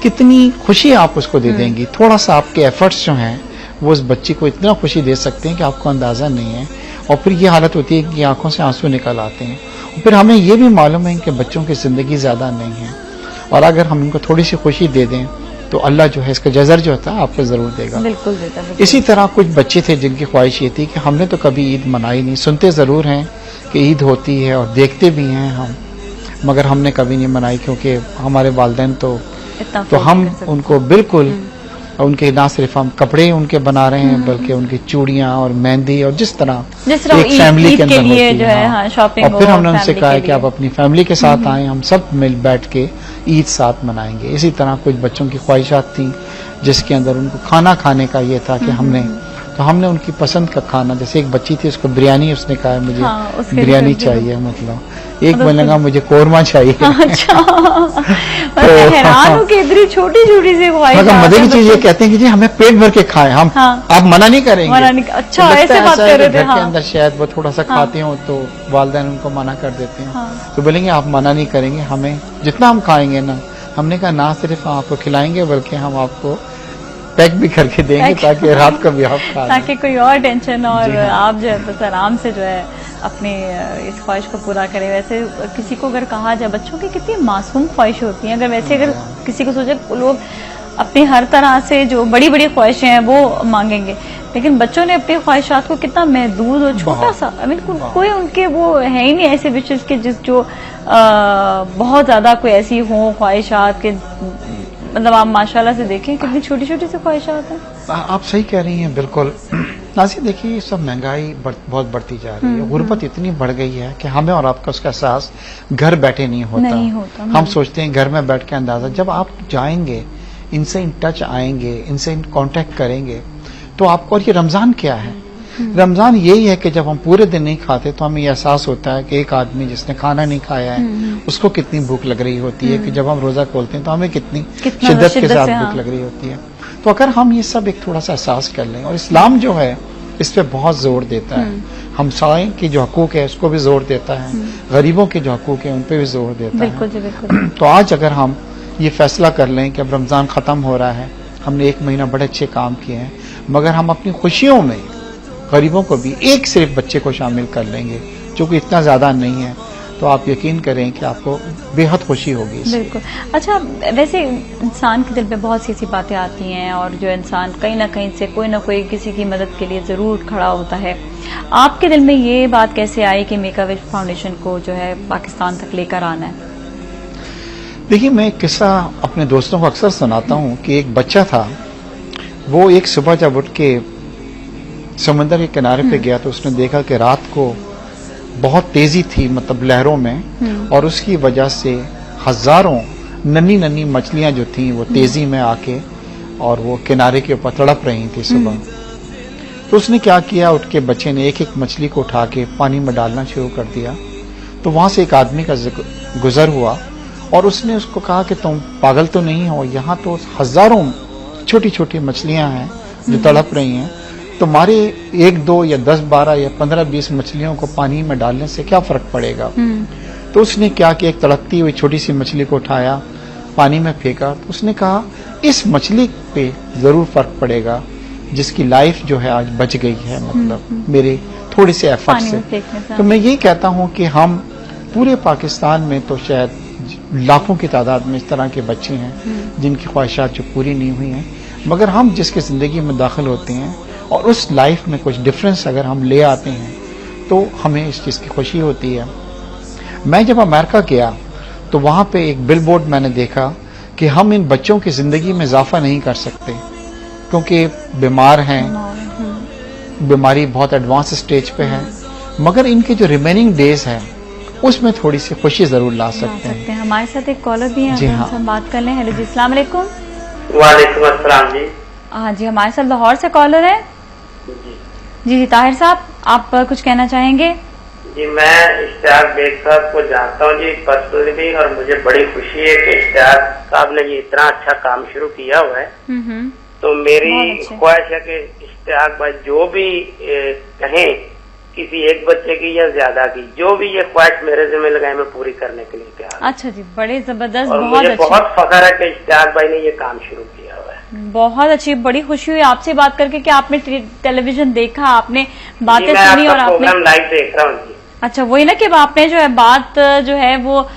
B: कितनी खुशी आप उसको दे देंगी। थोड़ा सा आपके एफर्ट्स जो हैं वो उस बच्ची को इतना खुशी दे सकते हैं कि आपको अंदाजा नहीं है। और फिर ये हालत होती है कि आंखों से आंसू निकल आते हैं। और फिर हमें ये भी मालूम है कि बच्चों की जिंदगी ज्यादा नहीं है और अगर हम इनको थोड़ी सी खुशी दे दें तो अल्लाह जो है इसका जज़र जो होता है आपको जरूर देगा।
A: बिल्कुल देता है।
B: इसी तरह कुछ बच्चे थे जिनकी ख्वाहिश ये थी कि हमने तो कभी ईद मनाई नहीं, सुनते जरूर हैं कि ईद होती है और देखते भी हैं हम, मगर हमने कभी नहीं मनाई क्योंकि हमारे वालिदैन तो हम उनको बिल्कुल उनके ना सिर्फ हम कपड़े उनके बना रहे हैं बल्कि उनकी चूड़ियां और मेहंदी और जिस तरह एक फैमिली के अंदर होती है जो है, हाँ, शॉपिंग। और फिर हमने उनसे कहा कि आप अपनी फैमिली के साथ आए, हम सब मिल बैठ के ईद साथ मनाएंगे। इसी तरह कुछ बच्चों की ख्वाहिशात थी जिसके अंदर उनको खाना खाने का ये था कि हमने उनकी पसंद का खाना, जैसे एक बच्ची थी उसको बिरयानी, उसने कहा मुझे बिरयानी चाहिए, मतलब एक बोलेगा मुझे कोरमा चाहिए।
A: अच्छा हैरान हूं कि इतनी छोटी छोटी सी ख्वाहिश।
B: मजे की चीज ये कहते हैं कि जी हमें पेट भर के खाएं हम, आप मना नहीं करेंगे।
A: अच्छा ऐसे बात कर रहे थे।
B: घर के अंदर शायद वो थोड़ा सा खाते हो तो वालिदैन उनको मना कर देते हैं, तो बोलेंगे आप मना नहीं करेंगे, हमें जितना हम खाएंगे ना, हमने कहा ना सिर्फ आपको खिलाएंगे बल्कि हम आपको पैक भी करके देंगे ताकि रात को भी आप खा, ताकि
A: कोई और टेंशन और आप जो है बस आराम से जो है अपनी इस ख्वाहिश को पूरा करें। वैसे किसी को अगर कहा जाए, बच्चों की कितनी मासूम ख्वाहिश होती हैं, अगर किसी को सोचे लोग अपनी हर तरह से जो बड़ी बड़ी ख्वाहिशें हैं वो मांगेंगे, लेकिन बच्चों ने अपनी ख्वाहिशात को कितना महदूद और छोटा सा, कोई उनके वो है ही नहीं ऐसे विशेष के जो बहुत ज्यादा कोई ऐसी हो ख्वाहिशात के, मतलब आप माशाल्लाह से देखें कितनी छोटी छोटी सी ख्वाहिशात हैं।
B: आप सही कह रही हैं बिल्कुल। नाज़ी देखिए सब महंगाई बहुत बढ़ती जा रही है, गुर्बत इतनी बढ़ गई है कि हमें और आपका उसका एहसास घर बैठे नहीं होता। हम सोचते हैं घर में बैठ के अंदाजा, जब आप जाएंगे इनसे इन टच आएंगे, इनसे इन कांटेक्ट करेंगे तो आपको, और ये रमजान क्या है, रमजान यही है कि जब हम पूरे दिन नहीं खाते तो हमें एहसास होता है कि एक आदमी जिसने खाना नहीं खाया है उसको कितनी भूख लग रही होती है, कि जब हम रोजा खोलते हैं तो हमें कितनी शिद्दत के साथ भूख लग रही होती है। तो अगर हम ये सब एक थोड़ा सा एहसास कर लें, और इस्लाम जो है इस पे बहुत जोर देता है। हमसाये की जो हकूक है उसको भी जोर देता है, गरीबों के जो हकूक है उन पे भी जोर देता
A: बिल्कुल जी, बिल्कुल।
B: है। तो आज अगर हम ये फैसला कर लें कि अब रमजान खत्म हो रहा है, हमने 1 महीना बड़े अच्छे काम किए हैं, मगर हम अपनी खुशियों में गरीबों को भी एक सिर्फ बच्चे को शामिल कर लेंगे, जो कि इतना ज्यादा नहीं है, तो आप यकीन करें कि आपको बेहद खुशी होगी इससे।
A: बिल्कुल। अच्छा, वैसे इंसान के दिल में बहुत सी ऐसी बातें आती हैं और जो इंसान कहीं ना कहीं से कोई ना कोई किसी की मदद के लिए जरूर खड़ा होता है। आपके दिल में ये बात कैसे आई कि मेक अ विश फाउंडेशन को जो है पाकिस्तान तक लेकर आना है?
B: देखिए, मैं एक किस्सा अपने दोस्तों को अक्सर सुनाता हूँ कि एक बच्चा था, वो एक सुबह जब उठ के समंदर के किनारे पे गया तो उसने देखा कि रात को बहुत तेजी थी, मतलब लहरों में, और उसकी वजह से हजारों नन्ही नन्ही मछलियां जो थी वो तेजी में आके और वो किनारे के ऊपर तड़प रही थी सुबह। तो उसने क्या किया, उठ के बच्चे ने एक एक मछली को उठा के पानी में डालना शुरू कर दिया। तो वहां से एक आदमी का गुजर हुआ और उसने उसको कहा कि तुम पागल तो नहीं हो, यहाँ तो हजारों छोटी छोटी मछलियां हैं जो तड़प रही हैं, तुम्हारे 1, 2 या 10, 12 या 15, 20 मछलियों को पानी में डालने से क्या फर्क पड़ेगा। तो उसने क्या किया, एक तड़पती हुई छोटी सी मछली को उठाया, पानी में फेंका। तो उसने कहा इस मछली पे जरूर फर्क पड़ेगा जिसकी लाइफ जो है आज बच गई है, मतलब मेरे थोड़े से एफर्ट से। तो मैं ये कहता हूँ कि हम पूरे पाकिस्तान में तो शायद लाखों की तादाद में इस तरह के बच्चे हैं जिनकी ख्वाहिशात जो पूरी नहीं हुई हैं, मगर हम जिसके जिंदगी में दाखिल होते हैं और उस लाइफ में कुछ डिफरेंस अगर हम ले आते हैं तो हमें इस चीज की खुशी होती है। मैं जब अमेरिका गया तो वहां पे एक बिलबोर्ड मैंने देखा कि हम इन बच्चों की जिंदगी में इजाफा नहीं कर सकते क्योंकि बीमार हैं, बीमारी बहुत एडवांस स्टेज पे है, मगर इनके जो रिमेनिंग डेज हैं उसमें थोड़ी सी खुशी जरूर ला सकते हैं।
A: हमारे साथ एक कॉलर भी है,
B: जी हाँ,
A: हम बात कर लें। हेलो जी, अस्सलाम वालेकुम।
M: वालेकुम अस्सलाम जी।
A: हाँ जी, हमारे साथ लाहौर से कॉलर है। जी ताहिर साहब, आप कुछ कहना चाहेंगे?
M: जी, मैं इश्तियाक बेग साहब को जानता हूँ जी पर्सनली भी, और मुझे बड़ी खुशी है कि इश्तियाक साहब ने ये इतना अच्छा काम शुरू किया हुआ है। तो मेरी ख्वाहिश है कि इश्तियाक भाई जो भी कहें, किसी एक बच्चे की या ज्यादा की, जो भी ये ख्वाहिश मेरे जिम्मे लगाए मैं पूरी करने के लिए तैयार।
A: अच्छा जी, बड़े जबरदस्त,
M: और
A: बहुत
M: मुझे बहुत फख्र है कि इश्तियाक भाई ने ये काम शुरू किया हुआ है।
A: बहुत अच्छी, बड़ी खुशी हुई आपसे बात करके कि आपने टेलीविजन देखा, आपने बातें सुनी और आपने
M: लाइव देख रहा हूँ।
A: अच्छा, वही ना कि आपने जो है बात जो है वो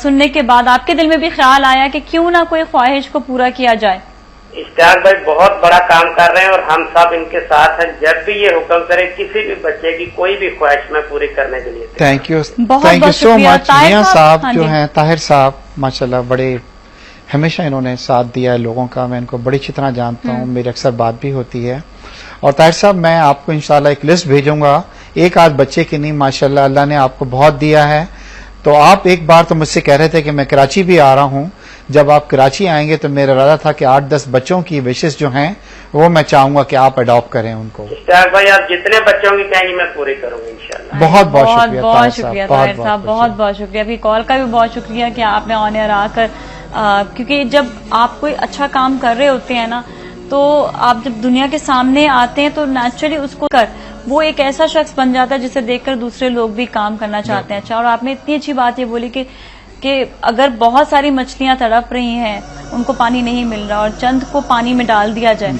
A: सुनने के बाद आपके दिल में भी ख्याल आया कि क्यों ना कोई ख्वाहिश को पूरा किया जाए।
M: इश्तियाक भाई बहुत बड़ा काम कर रहे हैं और हम सब इनके साथ हैं। जब भी ये हुक्म करे किसी भी बच्चे की कोई भी ख्वाहिश में पूरी करने के लिए।
B: Thank you so much. मियां साहब जो हैं, ताहिर साहब माशाल्लाह बड़े हमेशा इन्होंने साथ दिया है लोगों का, मैं इनको बड़ी अच्छी तरह जानता हूँ, मेरी अक्सर बात भी होती है। और ताहिर साहब, मैं आपको इंशाल्लाह एक लिस्ट भेजूंगा, एक आध बच्चे की नहीं, माशाल्लाह अल्लाह ने आपको बहुत दिया है। तो आप एक बार तो मुझसे कह रहे थे कि मैं कराची भी आ रहा हूँ, जब आप कराची आएंगे तो मेरा इरादा था कि 8-10 बच्चों की विशेष जो हैं वो मैं चाहूंगा कि आप अडॉप्ट करें उनको।
M: इश्तियाक भाई, आप जितने बच्चों की कहेंगे मैं पूरी करूंगा इंशाल्लाह।
B: बहुत बहुत शुक्रिया,
A: बहुत शुक्रिया ताहिर साहब, बहुत बहुत शुक्रिया। अभी कॉल का भी बहुत शुक्रिया कि आपने ऑन एयर आकर, क्योंकि जब आप कोई अच्छा काम कर रहे होते हैं ना, तो आप जब दुनिया के सामने आते हैं तो नेचुरली उसको कर वो एक ऐसा शख्स बन जाता है जिसे देखकर दूसरे लोग भी काम करना चाहते हैं। अच्छा, और आपने इतनी अच्छी बात ये बोली कि अगर बहुत सारी मछलियां तड़प रही हैं, उनको पानी नहीं मिल रहा और चंद को पानी में डाल दिया जाए,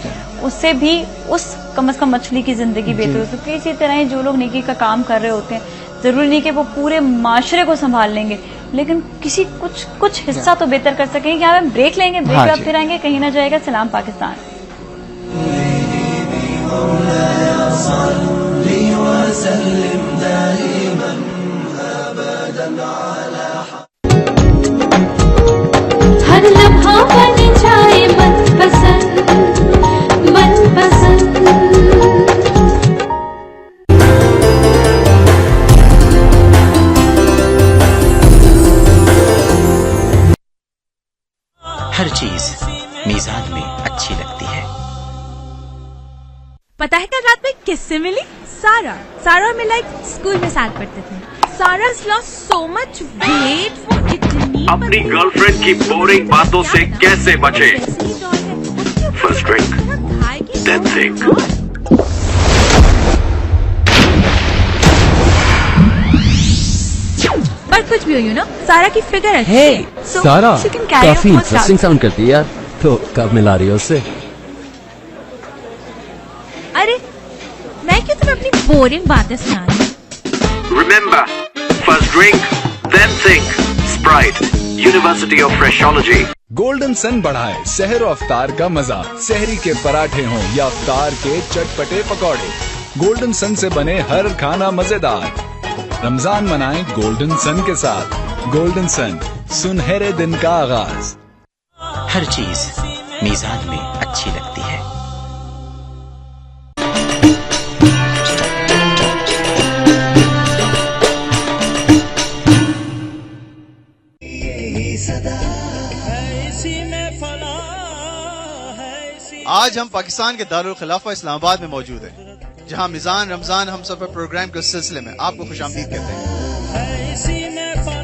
A: उससे भी उस कम से कम मछली की जिंदगी बेहतर हो सकती है। इसी तरह ही जो लोग नेकी का काम कर रहे होते हैं, जरूरी नहीं कि वो पूरे माशरे को संभाल लेंगे, लेकिन किसी कुछ हिस्सा तो बेहतर कर सकेंगे। क्या हम ब्रेक लेंगे? ब्रेक में फिर आएंगे, कहीं ना जाएगा। सलाम पाकिस्तान।
K: हर लम्हा बन जाए मनपसंद मनपसंद।
C: हर चीज मीजान में अच्छी लगती है।
N: पता है कल रात में किससे मिली? सारा में लाइक स्कूल में साथ पढ़ते थे। सारा लॉस्ट सो मच वेट, वो इतनी
O: अपनी गर्लफ्रेंड की बोरिंग बातों से कैसे बचे? First drink, then think.
N: कुछ भी हो, सारा की फिगर अच्छी
P: है।
N: So,
P: सारा
N: she can carry
P: काफी
N: on more
P: interesting
N: tasks.
P: Sound करती है यार। तो कब मिला रही हो उससे?
N: अरे मैं क्यों तुम्हें अपनी बोरिंग बातें सुना रही हूँ?
O: Remember, first drink, then think. Sprite, University of Freshology.
D: Golden sun बढ़ाए सहर और अफ्तार का मजा। सहरी के पराठे हों या अफ्तार के चटपटे पकौड़े, गोल्डन सन से बने हर खाना मजेदार। रमजान मनाएं गोल्डन सन के साथ। गोल्डन सन, सुनहरे दिन का आगाज।
C: हर चीज मीजान में अच्छी लगती है।
E: आज हम पाकिस्तान के दारुल खिलाफा इस्लामाबाद में मौजूद हैं, जहां मिजान रमजान हम सफर प्रोग्राम के सिलसिले में आपको खुशामदीद कहते हैं।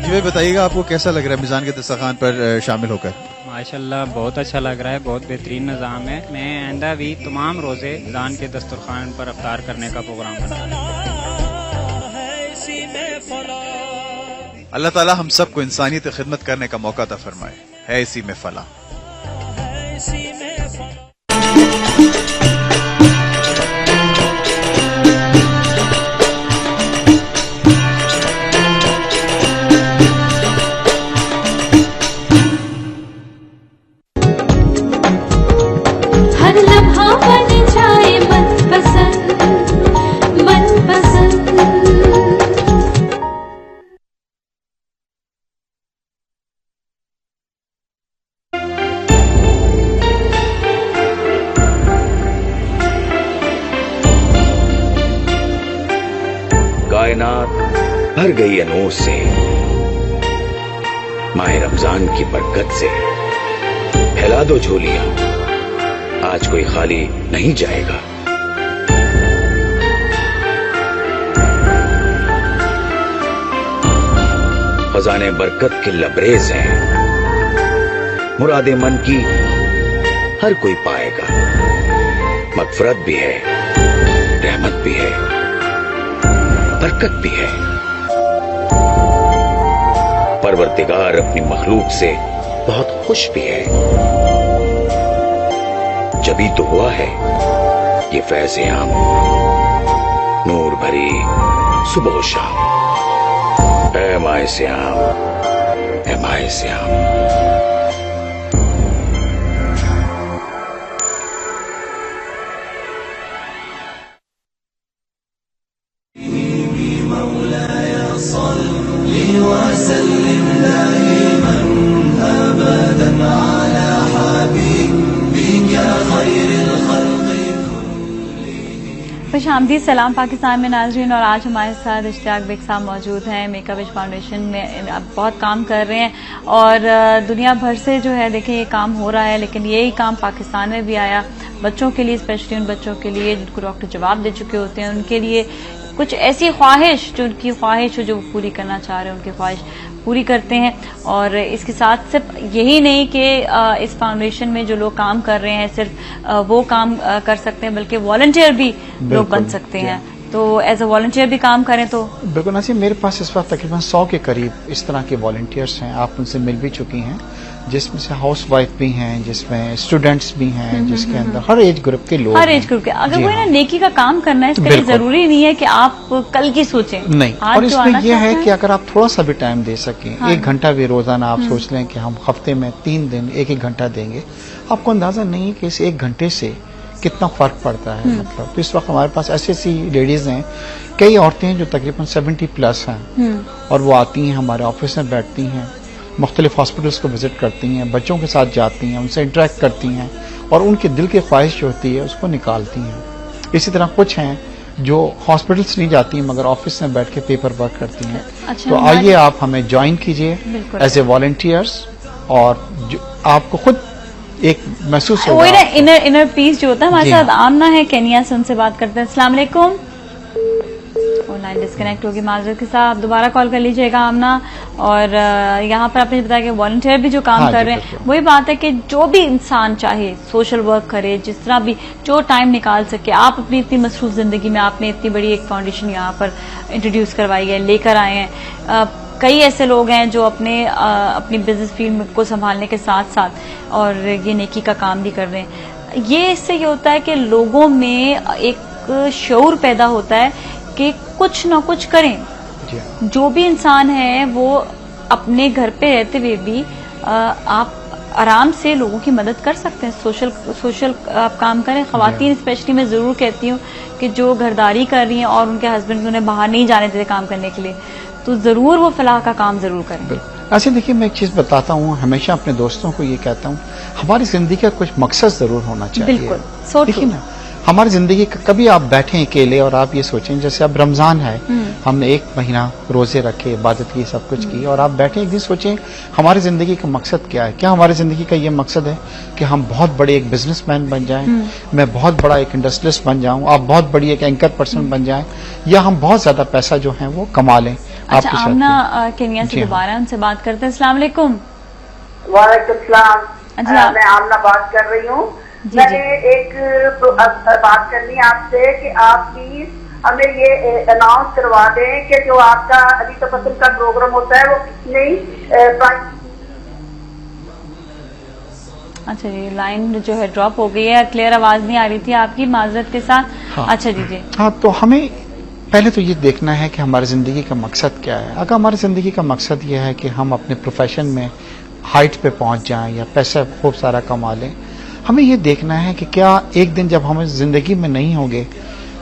E: जी बताइएगा, आपको कैसा लग रहा है मिजान के दस्तरखान पर शामिल होकर?
Q: माशाल्लाह बहुत अच्छा लग रहा है, बहुत बेहतरीन निज़ाम है। मैं आइंदा भी तमाम रोजे मिजान के दस्तरखान पर अफ्तार करने का प्रोग्राम बना रहा हूं।
E: अल्लाह ताला हम सबको इंसानियत की खिदमत करने का मौका अता फरमाए। है इसी में फला।
K: हर लम्हा बन जाए मनपसंद मनपसंद।
O: कायनात भर गई अनूर से, माह रमजान की बरकत से। फैला दो झोलियां, आज कोई खाली नहीं जाएगा। खजाने बरकत के लबरेज हैं, मुरादे मन की हर कोई पाएगा। मगफरत भी है, रहमत भी है, बरकत भी है। परवरदिगार अपनी मखलूक से बहुत खुश भी है। जभी तो हुआ है ये फैज़ आम, नूर भरी सुबह शाम। ऐ माए श्याम, ऐ माए श्याम।
A: खुशामदीद सलाम पाकिस्तान में नाज़रीन, और आज हमारे साथ इश्तियाक बेग साहब मौजूद हैं। मेक अ विश फाउंडेशन में अब बहुत काम कर रहे हैं और दुनिया भर से जो है देखें ये काम हो रहा है, लेकिन यही काम पाकिस्तान में भी आया बच्चों के लिए, स्पेशली उन बच्चों के लिए जिनको डॉक्टर जवाब दे चुके होते हैं, उनके लिए कुछ ऐसी ख्वाहिश जो उनकी ख्वाहिश हो जो वो पूरी करना चाह रहे हैं, उनकी ख्वाहिश पूरी करते हैं। और इसके साथ सिर्फ यही नहीं कि इस फाउंडेशन में जो लोग काम कर रहे हैं सिर्फ वो काम कर सकते हैं, बल्कि वॉलंटियर भी लोग बन सकते हैं। तो एज अ वॉलंटियर भी काम करें तो
B: बिल्कुल नसीब, मेरे पास इस वक्त तकरीबन 100 के करीब इस तरह के वॉलंटियर्स हैं। आप उनसे मिल भी चुकी हैं, जिसमें से हाउस वाइफ भी हैं, जिसमें स्टूडेंट्स भी हैं, जिसके अंदर हर एज ग्रुप के लोग,
A: हर एज ग्रुप के। अगर वो ना नेकी का काम करना है, इसके लिए जरूरी नहीं है कि आप कल की सोचें,
B: नहीं। और इसमें यह है कि अगर आप थोड़ा सा भी टाइम दे सकें, 1 घंटा भी रोजाना आप सोच लें कि हम हफ्ते में 3 दिन 1-1 घंटा देंगे, आपको अंदाजा नहीं है कि इस 1 घंटे से कितना फर्क पड़ता है। मतलब तो इस वक्त हमारे पास ऐसी लेडीज हैं, कई औरतें हैं जो तकरीबन 70+ हैं, और वो आती हैं हमारे ऑफिस में, बैठती हैं, मुख्तलिफ हॉस्पिटल्स को विजिट करती हैं, बच्चों के साथ जाती हैं, उनसे इंटरेक्ट करती हैं और उनके दिल की ख्वाहिश जो होती है उसको निकालती हैं। इसी तरह कुछ हैं जो हॉस्पिटल्स नहीं जाती मगर ऑफिस में बैठ के पेपर वर्क करती हैं।
A: अच्छा,
B: तो आइए आप हमें ज्वाइन कीजिए एज ए वॉलंटियर्स, और आपको खुद एक महसूस होगा।
A: वही ना इनर पीस जो होता है। हमारे साथ आमना है केनिया से, उनसे बात करते हैं। अस्सलाम वालेकुम। लाइन डिस्कनेक्ट होगी, माजरत के साथ आप दोबारा कॉल कर लीजिएगा आमना। और यहाँ पर आपने बताया कि वॉलंटियर भी जो काम कर रहे हैं, वही बात है कि जो भी इंसान चाहे सोशल वर्क करे, जिस तरह भी जो टाइम निकाल सके। आप अपनी इतनी मसरूफ जिंदगी में आपने इतनी बड़ी एक फाउंडेशन यहाँ पर इंट्रोड्यूस करवाई है, लेकर आए हैं। कई ऐसे लोग हैं जो अपनी बिजनेस फील्ड को संभालने के साथ साथ और ये नेकी का काम भी कर रहे हैं। इससे ये होता है कि लोगों में एक शऊर पैदा होता है कि कुछ ना कुछ करें। जो भी इंसान है वो अपने घर पे रहते हुए भी आप आराम से लोगों की मदद कर सकते हैं। सोशल आप काम करें। ख्वातीन स्पेशली मैं जरूर कहती हूँ कि जो घरदारी कर रही हैं और उनके हस्बैंड उन्हें बाहर नहीं जाने देते काम करने के लिए, तो जरूर वो फलाह का काम जरूर करें।
B: ऐसे देखिए, मैं एक चीज बताता हूँ, हमेशा अपने दोस्तों को ये कहता हूँ, हमारी जिंदगी का कुछ मकसद जरूर होना चाहिए।
A: बिल्कुल,
B: देखिए ना, हमारी जिंदगी का कभी आप बैठे अकेले और आप ये सोचें, जैसे अब रमजान है, हमने 1 महीना रोजे रखे, इबादत की, सब कुछ की, और आप बैठे एक दिन सोचें हमारी जिंदगी का मकसद क्या है। क्या हमारी जिंदगी का ये मकसद है कि हम बहुत बड़े एक बिजनेसमैन बन जाएं, मैं बहुत बड़ा एक इंडस्ट्रियलिस्ट बन जाऊं, आप बहुत बड़ी एक एंकर पर्सन बन जाएं, या हम बहुत ज्यादा पैसा जो है वो कमा लें।
A: अच्छा, आमना केनिया से दोबारा उनसे बात करते हैं। अस्सलाम वालेकुम।
R: वालेकुम सलाम। मैं आमना बात कर रही हूँ। मैंने एक बात करनी है आपसे कि आप प्लीज हमें ये अनाउंस करवा दें कि जो आपका अली तबस्सुम का प्रोग्राम होता है वो कितने
A: अच्छा जी, लाइन जो है ड्रॉप हो गई है, क्लियर आवाज नहीं आ रही थी आपकी, माजरत के साथ। हाँ। अच्छा जी।
B: हाँ, तो हमें पहले तो ये देखना है कि हमारी जिंदगी का मकसद क्या है। अगर हमारी जिंदगी का मकसद ये है कि हम अपने प्रोफेशन में हाइट पे पहुंच जाएं या पैसा खूब सारा कमा लें, हमें ये देखना है कि क्या एक दिन जब हम जिंदगी में नहीं होंगे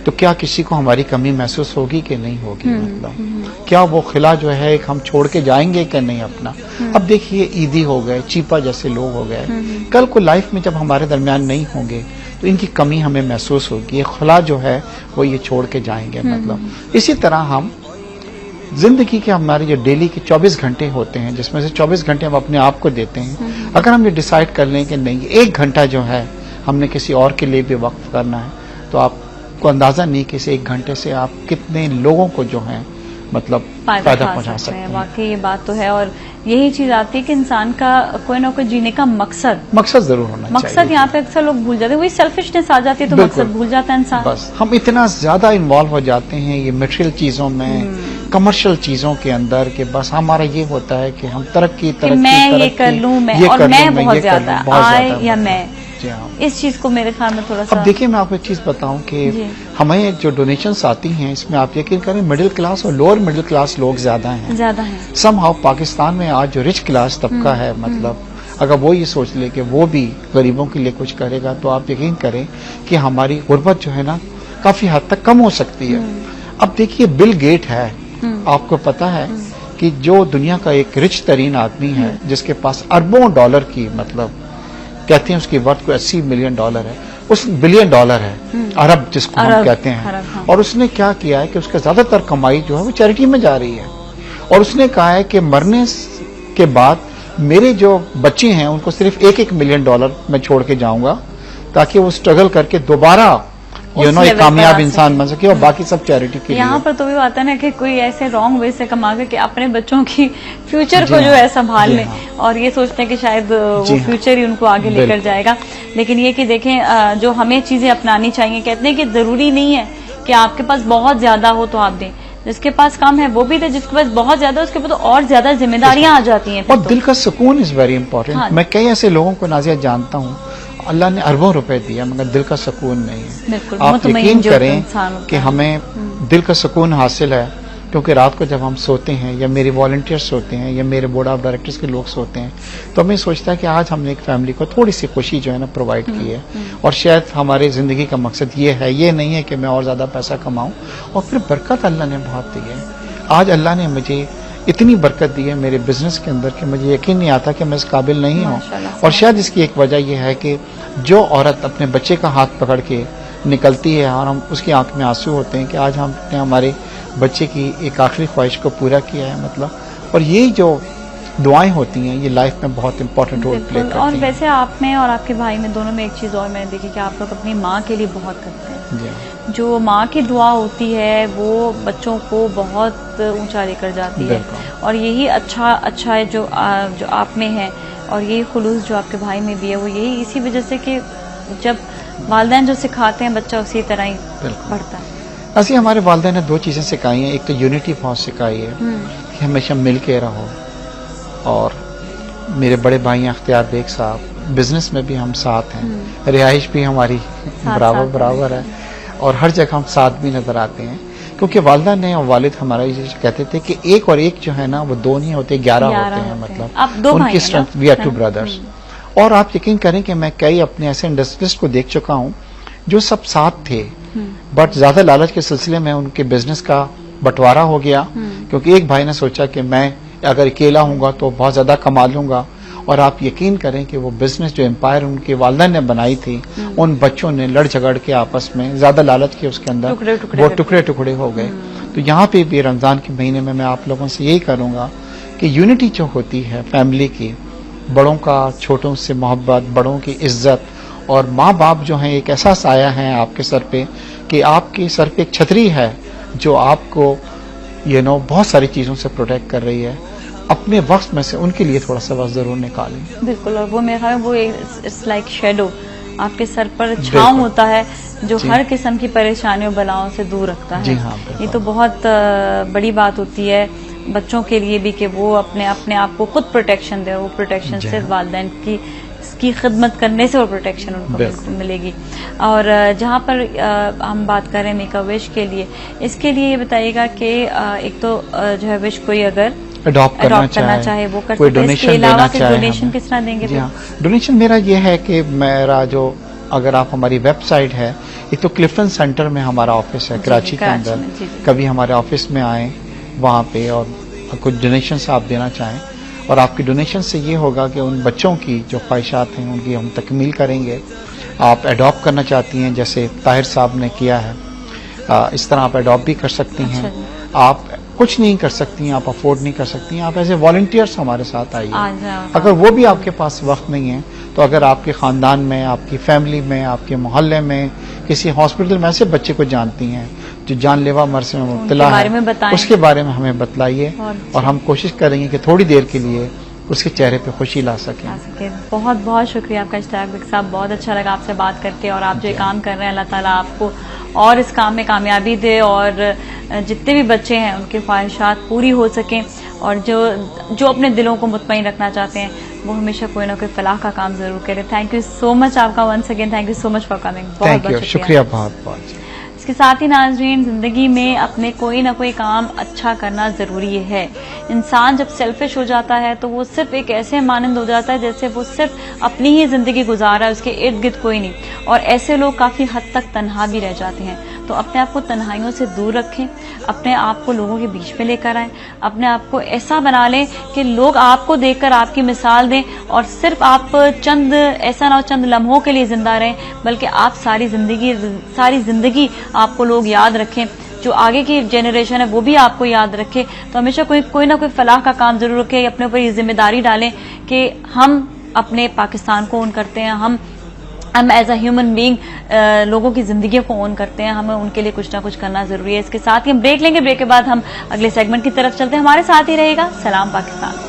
B: तो क्या किसी को हमारी कमी महसूस होगी कि नहीं होगी। मतलब क्या वो खिला जो है हम छोड़ के जाएंगे कि नहीं अपना। अब देखिए, ईदी हो गए, चीपा जैसे लोग हो गए, कल को लाइफ में जब हमारे दरमियान नहीं होंगे तो इनकी कमी हमें महसूस होगी। ये खुला जो है वो ये छोड़ के जाएंगे। मतलब इसी तरह हम जिंदगी के हमारे जो डेली के 24 घंटे होते हैं, जिसमें से 24 घंटे हम अपने आप को देते हैं, अगर हम ये डिसाइड कर लें कि नहीं 1 घंटा जो है हमने किसी और के लिए भी वक्फ करना है, तो आपको अंदाजा नहीं कि इस 1 घंटे से आप कितने लोगों को जो है मतलब फायदा पहुंचा सकते हैं।
A: वाकई ये बात तो है, और यही चीज आती है कि इंसान का कोई ना कोई जीने का मकसद
B: जरूर होना चाहिए।
A: मकसद यहाँ पे अक्सर लोग भूल जाते हैं, वही सेल्फिशनेस आ जाती है तो मकसद भूल जाता है इंसान।
B: बस हम इतना ज्यादा इन्वॉल्व हो जाते हैं ये मटेरियल चीजों में, कमर्शियल चीजों के अंदर, कि बस हमारा ये होता है कि हम तरक्की
A: मैं ये कर लूं, मैं और मैं बहुत ज्यादा आए या मैं, इस चीज को मेरे ख्याल में थोड़ा सा।
B: अब देखिए, मैं आपको एक चीज बताऊं कि हमें जो डोनेशंस आती हैं इसमें आप यकीन करें मिडिल क्लास और लोअर मिडिल क्लास लोग ज्यादा हैं। समहाउ पाकिस्तान में आज जो रिच क्लास तबका है, मतलब अगर वो ये सोच ले कि वो भी गरीबों के लिए कुछ करेगा, तो आप यकीन करें कि हमारी गुर्बत जो है ना काफी हद तक कम हो सकती है। अब देखिए, बिल गेट है, आपको पता है कि जो दुनिया का एक रिच तरीन आदमी है, जिसके पास अरबों डॉलर की, मतलब कहते हैं उसकी वर्थ को $80 मिलियन है, उस $बिलियन है, अरब जिसको हम कहते हैं।
A: हाँ।
B: और उसने क्या किया है कि उसका ज्यादातर कमाई जो है वो चैरिटी में जा रही है, और उसने कहा है कि मरने के बाद मेरे जो बच्चे हैं उनको सिर्फ $1 मिलियन मैं छोड़ के जाऊंगा, ताकि वो स्ट्रगल करके दोबारा एक कामयाब इंसान बन सके, और बाकी सब चैरिटी के लिए।
A: यहाँ पर तो भी बात है ना कि कोई ऐसे रॉन्ग वे से कमा के अपने बच्चों की फ्यूचर को जो है संभाल लें, और ये सोचते हैं कि शायद वो फ्यूचर ही उनको आगे लेकर जाएगा। लेकिन ये कि देखें, जो हमें चीजें अपनानी चाहिए, कहते हैं कि जरूरी नहीं है कि आपके पास बहुत ज्यादा हो तो आप दें, जिसके पास कम है वो भी दे, जिसके पास बहुत ज्यादा उसके पास तो और ज्यादा जिम्मेदारियां आ जाती हैं।
B: और दिल का सुकून इज वेरी इंपॉर्टेंट। मैं कई ऐसे लोगों को नाज़िया जानता हूँ, अल्लाह ने अरबों रुपए दिया मगर दिल का सुकून नहीं है। आप यकीन करें कि हमें दिल का सुकून हासिल है, क्योंकि रात को जब हम सोते हैं या मेरे वॉलंटियर्स सोते हैं या मेरे बोर्ड ऑफ डायरेक्टर्स के लोग सोते हैं, तो हमें सोचता है कि आज हमने एक फैमिली को थोड़ी सी खुशी जो है ना प्रोवाइड की है। और शायद हमारी जिंदगी का मकसद ये है, ये नहीं है कि मैं और ज्यादा पैसा कमाऊं। और फिर बरकत अल्लाह ने बहुत दी है। आज अल्लाह ने मुझे इतनी बरकत दी है मेरे बिजनेस के अंदर कि मुझे यकीन नहीं आता कि मैं इस काबिल नहीं हूँ। और शायद इसकी एक वजह यह है कि जो औरत अपने बच्चे का हाथ पकड़ के निकलती है और हम उसकी आंख में आंसू होते हैं कि आज हमने हमारे बच्चे की एक आखिरी ख्वाहिश को पूरा किया है, मतलब। और ये जो दुआएं होती हैं ये लाइफ में बहुत इंपॉर्टेंट रोल प्ले करती हैं।
A: और वैसे आप में और आपके भाई में दोनों में एक चीज और मैंने देखी कि आप लोग अपनी माँ के लिए बहुत करते हैं। जो माँ की दुआ होती है वो बच्चों को बहुत ऊंचा लेकर जाती है, और यही अच्छा है जो आप में है, और यही खुलूस जो आपके भाई में भी है, वो यही इसी वजह से कि जब वालिदैन जो सिखाते हैं बच्चा उसी तरह ही पढ़ता है।
B: ऐसे हमारे वालिदैन ने दो चीजें सिखाई हैं। एक तो यूनिटी बहुत सिखाई है कि हमेशा मिल के रहो। और मेरे बड़े भाई अख्तियार बेग साहब, बिजनेस में भी हम साथ हैं, रिहाइश भी हमारी बराबर है और हर जगह हम साथ भी नजर आते हैं, क्योंकि वालदा ने और वालिद हमारा ये कहते थे कि एक और एक जो है ना वो दो नहीं होते, 11 होते हैं। मतलब उनकी स्ट्रेंथ, वी आर 2 ब्रदर्स। और आप यकीन करें कि मैं कई अपने ऐसे इंडस्ट्रिस्ट को देख चुका हूं जो सब साथ थे, बट ज्यादा लालच के सिलसिले में उनके बिजनेस का बंटवारा हो गया, क्योंकि एक भाई ने सोचा कि मैं अगर अकेला हूंगा तो बहुत ज्यादा कमा लूंगा। और आप यकीन करें कि वो बिजनेस जो एम्पायर उनके वालदा ने बनाई थी, उन बच्चों ने लड़ झगड़ के आपस में ज्यादा लालच के उसके अंदर वो टुकड़े टुकड़े हो गए। तो यहाँ पे भी रमजान के महीने में मैं आप लोगों से यही करूंगा कि यूनिटी जो होती है फैमिली की, बड़ों का छोटों से मोहब्बत, बड़ों की इज्जत, और माँ बाप जो है एक ऐसा साया है आपके सर पे कि आपके सर पे एक छतरी है जो आपको बहुत सारी चीजों से प्रोटेक्ट कर रही है। अपने वक्त में से उनके लिए थोड़ा सा वक्त जरूर निकालें।
A: बिल्कुल। और वो मेरे ख्याल में वो इट्स लाइक शेडो, आपके सर पर छांव होता है जो हर किस्म की परेशानियों बलाओं से दूर रखता है।
B: जी हाँ,
A: ये तो बहुत बड़ी बात होती है बच्चों के लिए भी कि वो अपने आप को खुद प्रोटेक्शन दे। वो प्रोटेक्शन सिर्फ वालिदैन की खिदमत करने से वो प्रोटेक्शन उनको मिलेगी। और जहाँ पर हम बात करें मेक अ विश के लिए, इसके लिए ये बताइएगा कि एक तो जो है विश कोई अगर
B: अडॉप्ट करना चाहे
A: वो कर
B: कोई डोनेशन देना चाहे।
A: डोनेशन किस तरह देंगे?
B: हाँ, डोनेशन मेरा ये है कि मेरा जो, अगर आप हमारी वेबसाइट है, एक तो क्लिफ्टन सेंटर में हमारा ऑफिस है कराची के अंदर, कभी हमारे ऑफिस में आए वहाँ पे और कुछ डोनेशन आप देना चाहें, और आपकी डोनेशन से ये होगा कि उन बच्चों की जो ख्वाहिशात हैं उनकी हम तकमील करेंगे। आप अडॉप्ट करना चाहती हैं जैसे ताहिर साहब ने किया है, इस तरह आप अडॉप्ट भी कर सकती हैं। आप कुछ नहीं कर सकती हैं, आप अफोर्ड नहीं कर सकती हैं, आप ऐसे वॉलंटियर्स हमारे साथ आइए। अगर वो भी आपके पास वक्त नहीं है तो अगर आपके खानदान में, आपकी फैमिली में, आपके मोहल्ले में, किसी हॉस्पिटल में ऐसे बच्चे को जानती हैं जो जानलेवा मर्ज में मुब्तला है, उसके बारे में हमें बतलाइए और हम कोशिश करेंगे कि थोड़ी देर के लिए उसके चेहरे पे खुशी ला सके।
A: बहुत बहुत शुक्रिया आपका इश्तियाक बेग साहब, बहुत अच्छा लगा आपसे बात करके। और आप जो काम कर रहे हैं, अल्लाह ताला आपको और इस काम में कामयाबी दे और जितने भी बच्चे हैं उनकी ख्वाहिशात पूरी हो सकें, और जो अपने दिलों को मुतमईन रखना चाहते हैं वो हमेशा कोई ना कोई फलाह का काम जरूर करें। थैंक यू सो मच आपका, once again thank you so much for coming. बहुत
B: शुक्रिया। बहुत
A: इसके साथ ही नाज़रीन, जिंदगी में अपने कोई ना कोई काम अच्छा करना जरूरी है। इंसान जब सेल्फिश हो जाता है तो वो सिर्फ एक ऐसे मानंद हो जाता है जैसे वो सिर्फ अपनी ही जिंदगी गुजार रहा है, उसके इर्द गिर्द कोई नहीं, और ऐसे लोग काफी हद तक तन्हा भी रह जाते हैं। तो अपने आप को तन्हाइयों से दूर रखें, अपने आप को लोगों के बीच में लेकर आएं, अपने आप को ऐसा बना लें कि लोग आपको देखकर आपकी मिसाल दें, और सिर्फ आप ऐसा ना हो चंद लम्हों के लिए जिंदा रहें, बल्कि आप सारी जिंदगी आपको लोग याद रखें, जो आगे की जेनरेशन है वो भी आपको याद रखे। तो हमेशा कोई ना कोई फलाह का काम जरूर रखें, अपने ऊपर ये जिम्मेदारी डालें कि हम अपने पाकिस्तान को ओन करते हैं, हम एज अ ह्यूमन बीइंग लोगों की जिंदगी को ओन करते हैं, हमें उनके लिए कुछ ना कुछ करना जरूरी है। इसके साथ ही हम ब्रेक लेंगे, ब्रेक के बाद हम अगले सेगमेंट की तरफ चलते हैं। हमारे साथ ही रहेगा सलाम पाकिस्तान।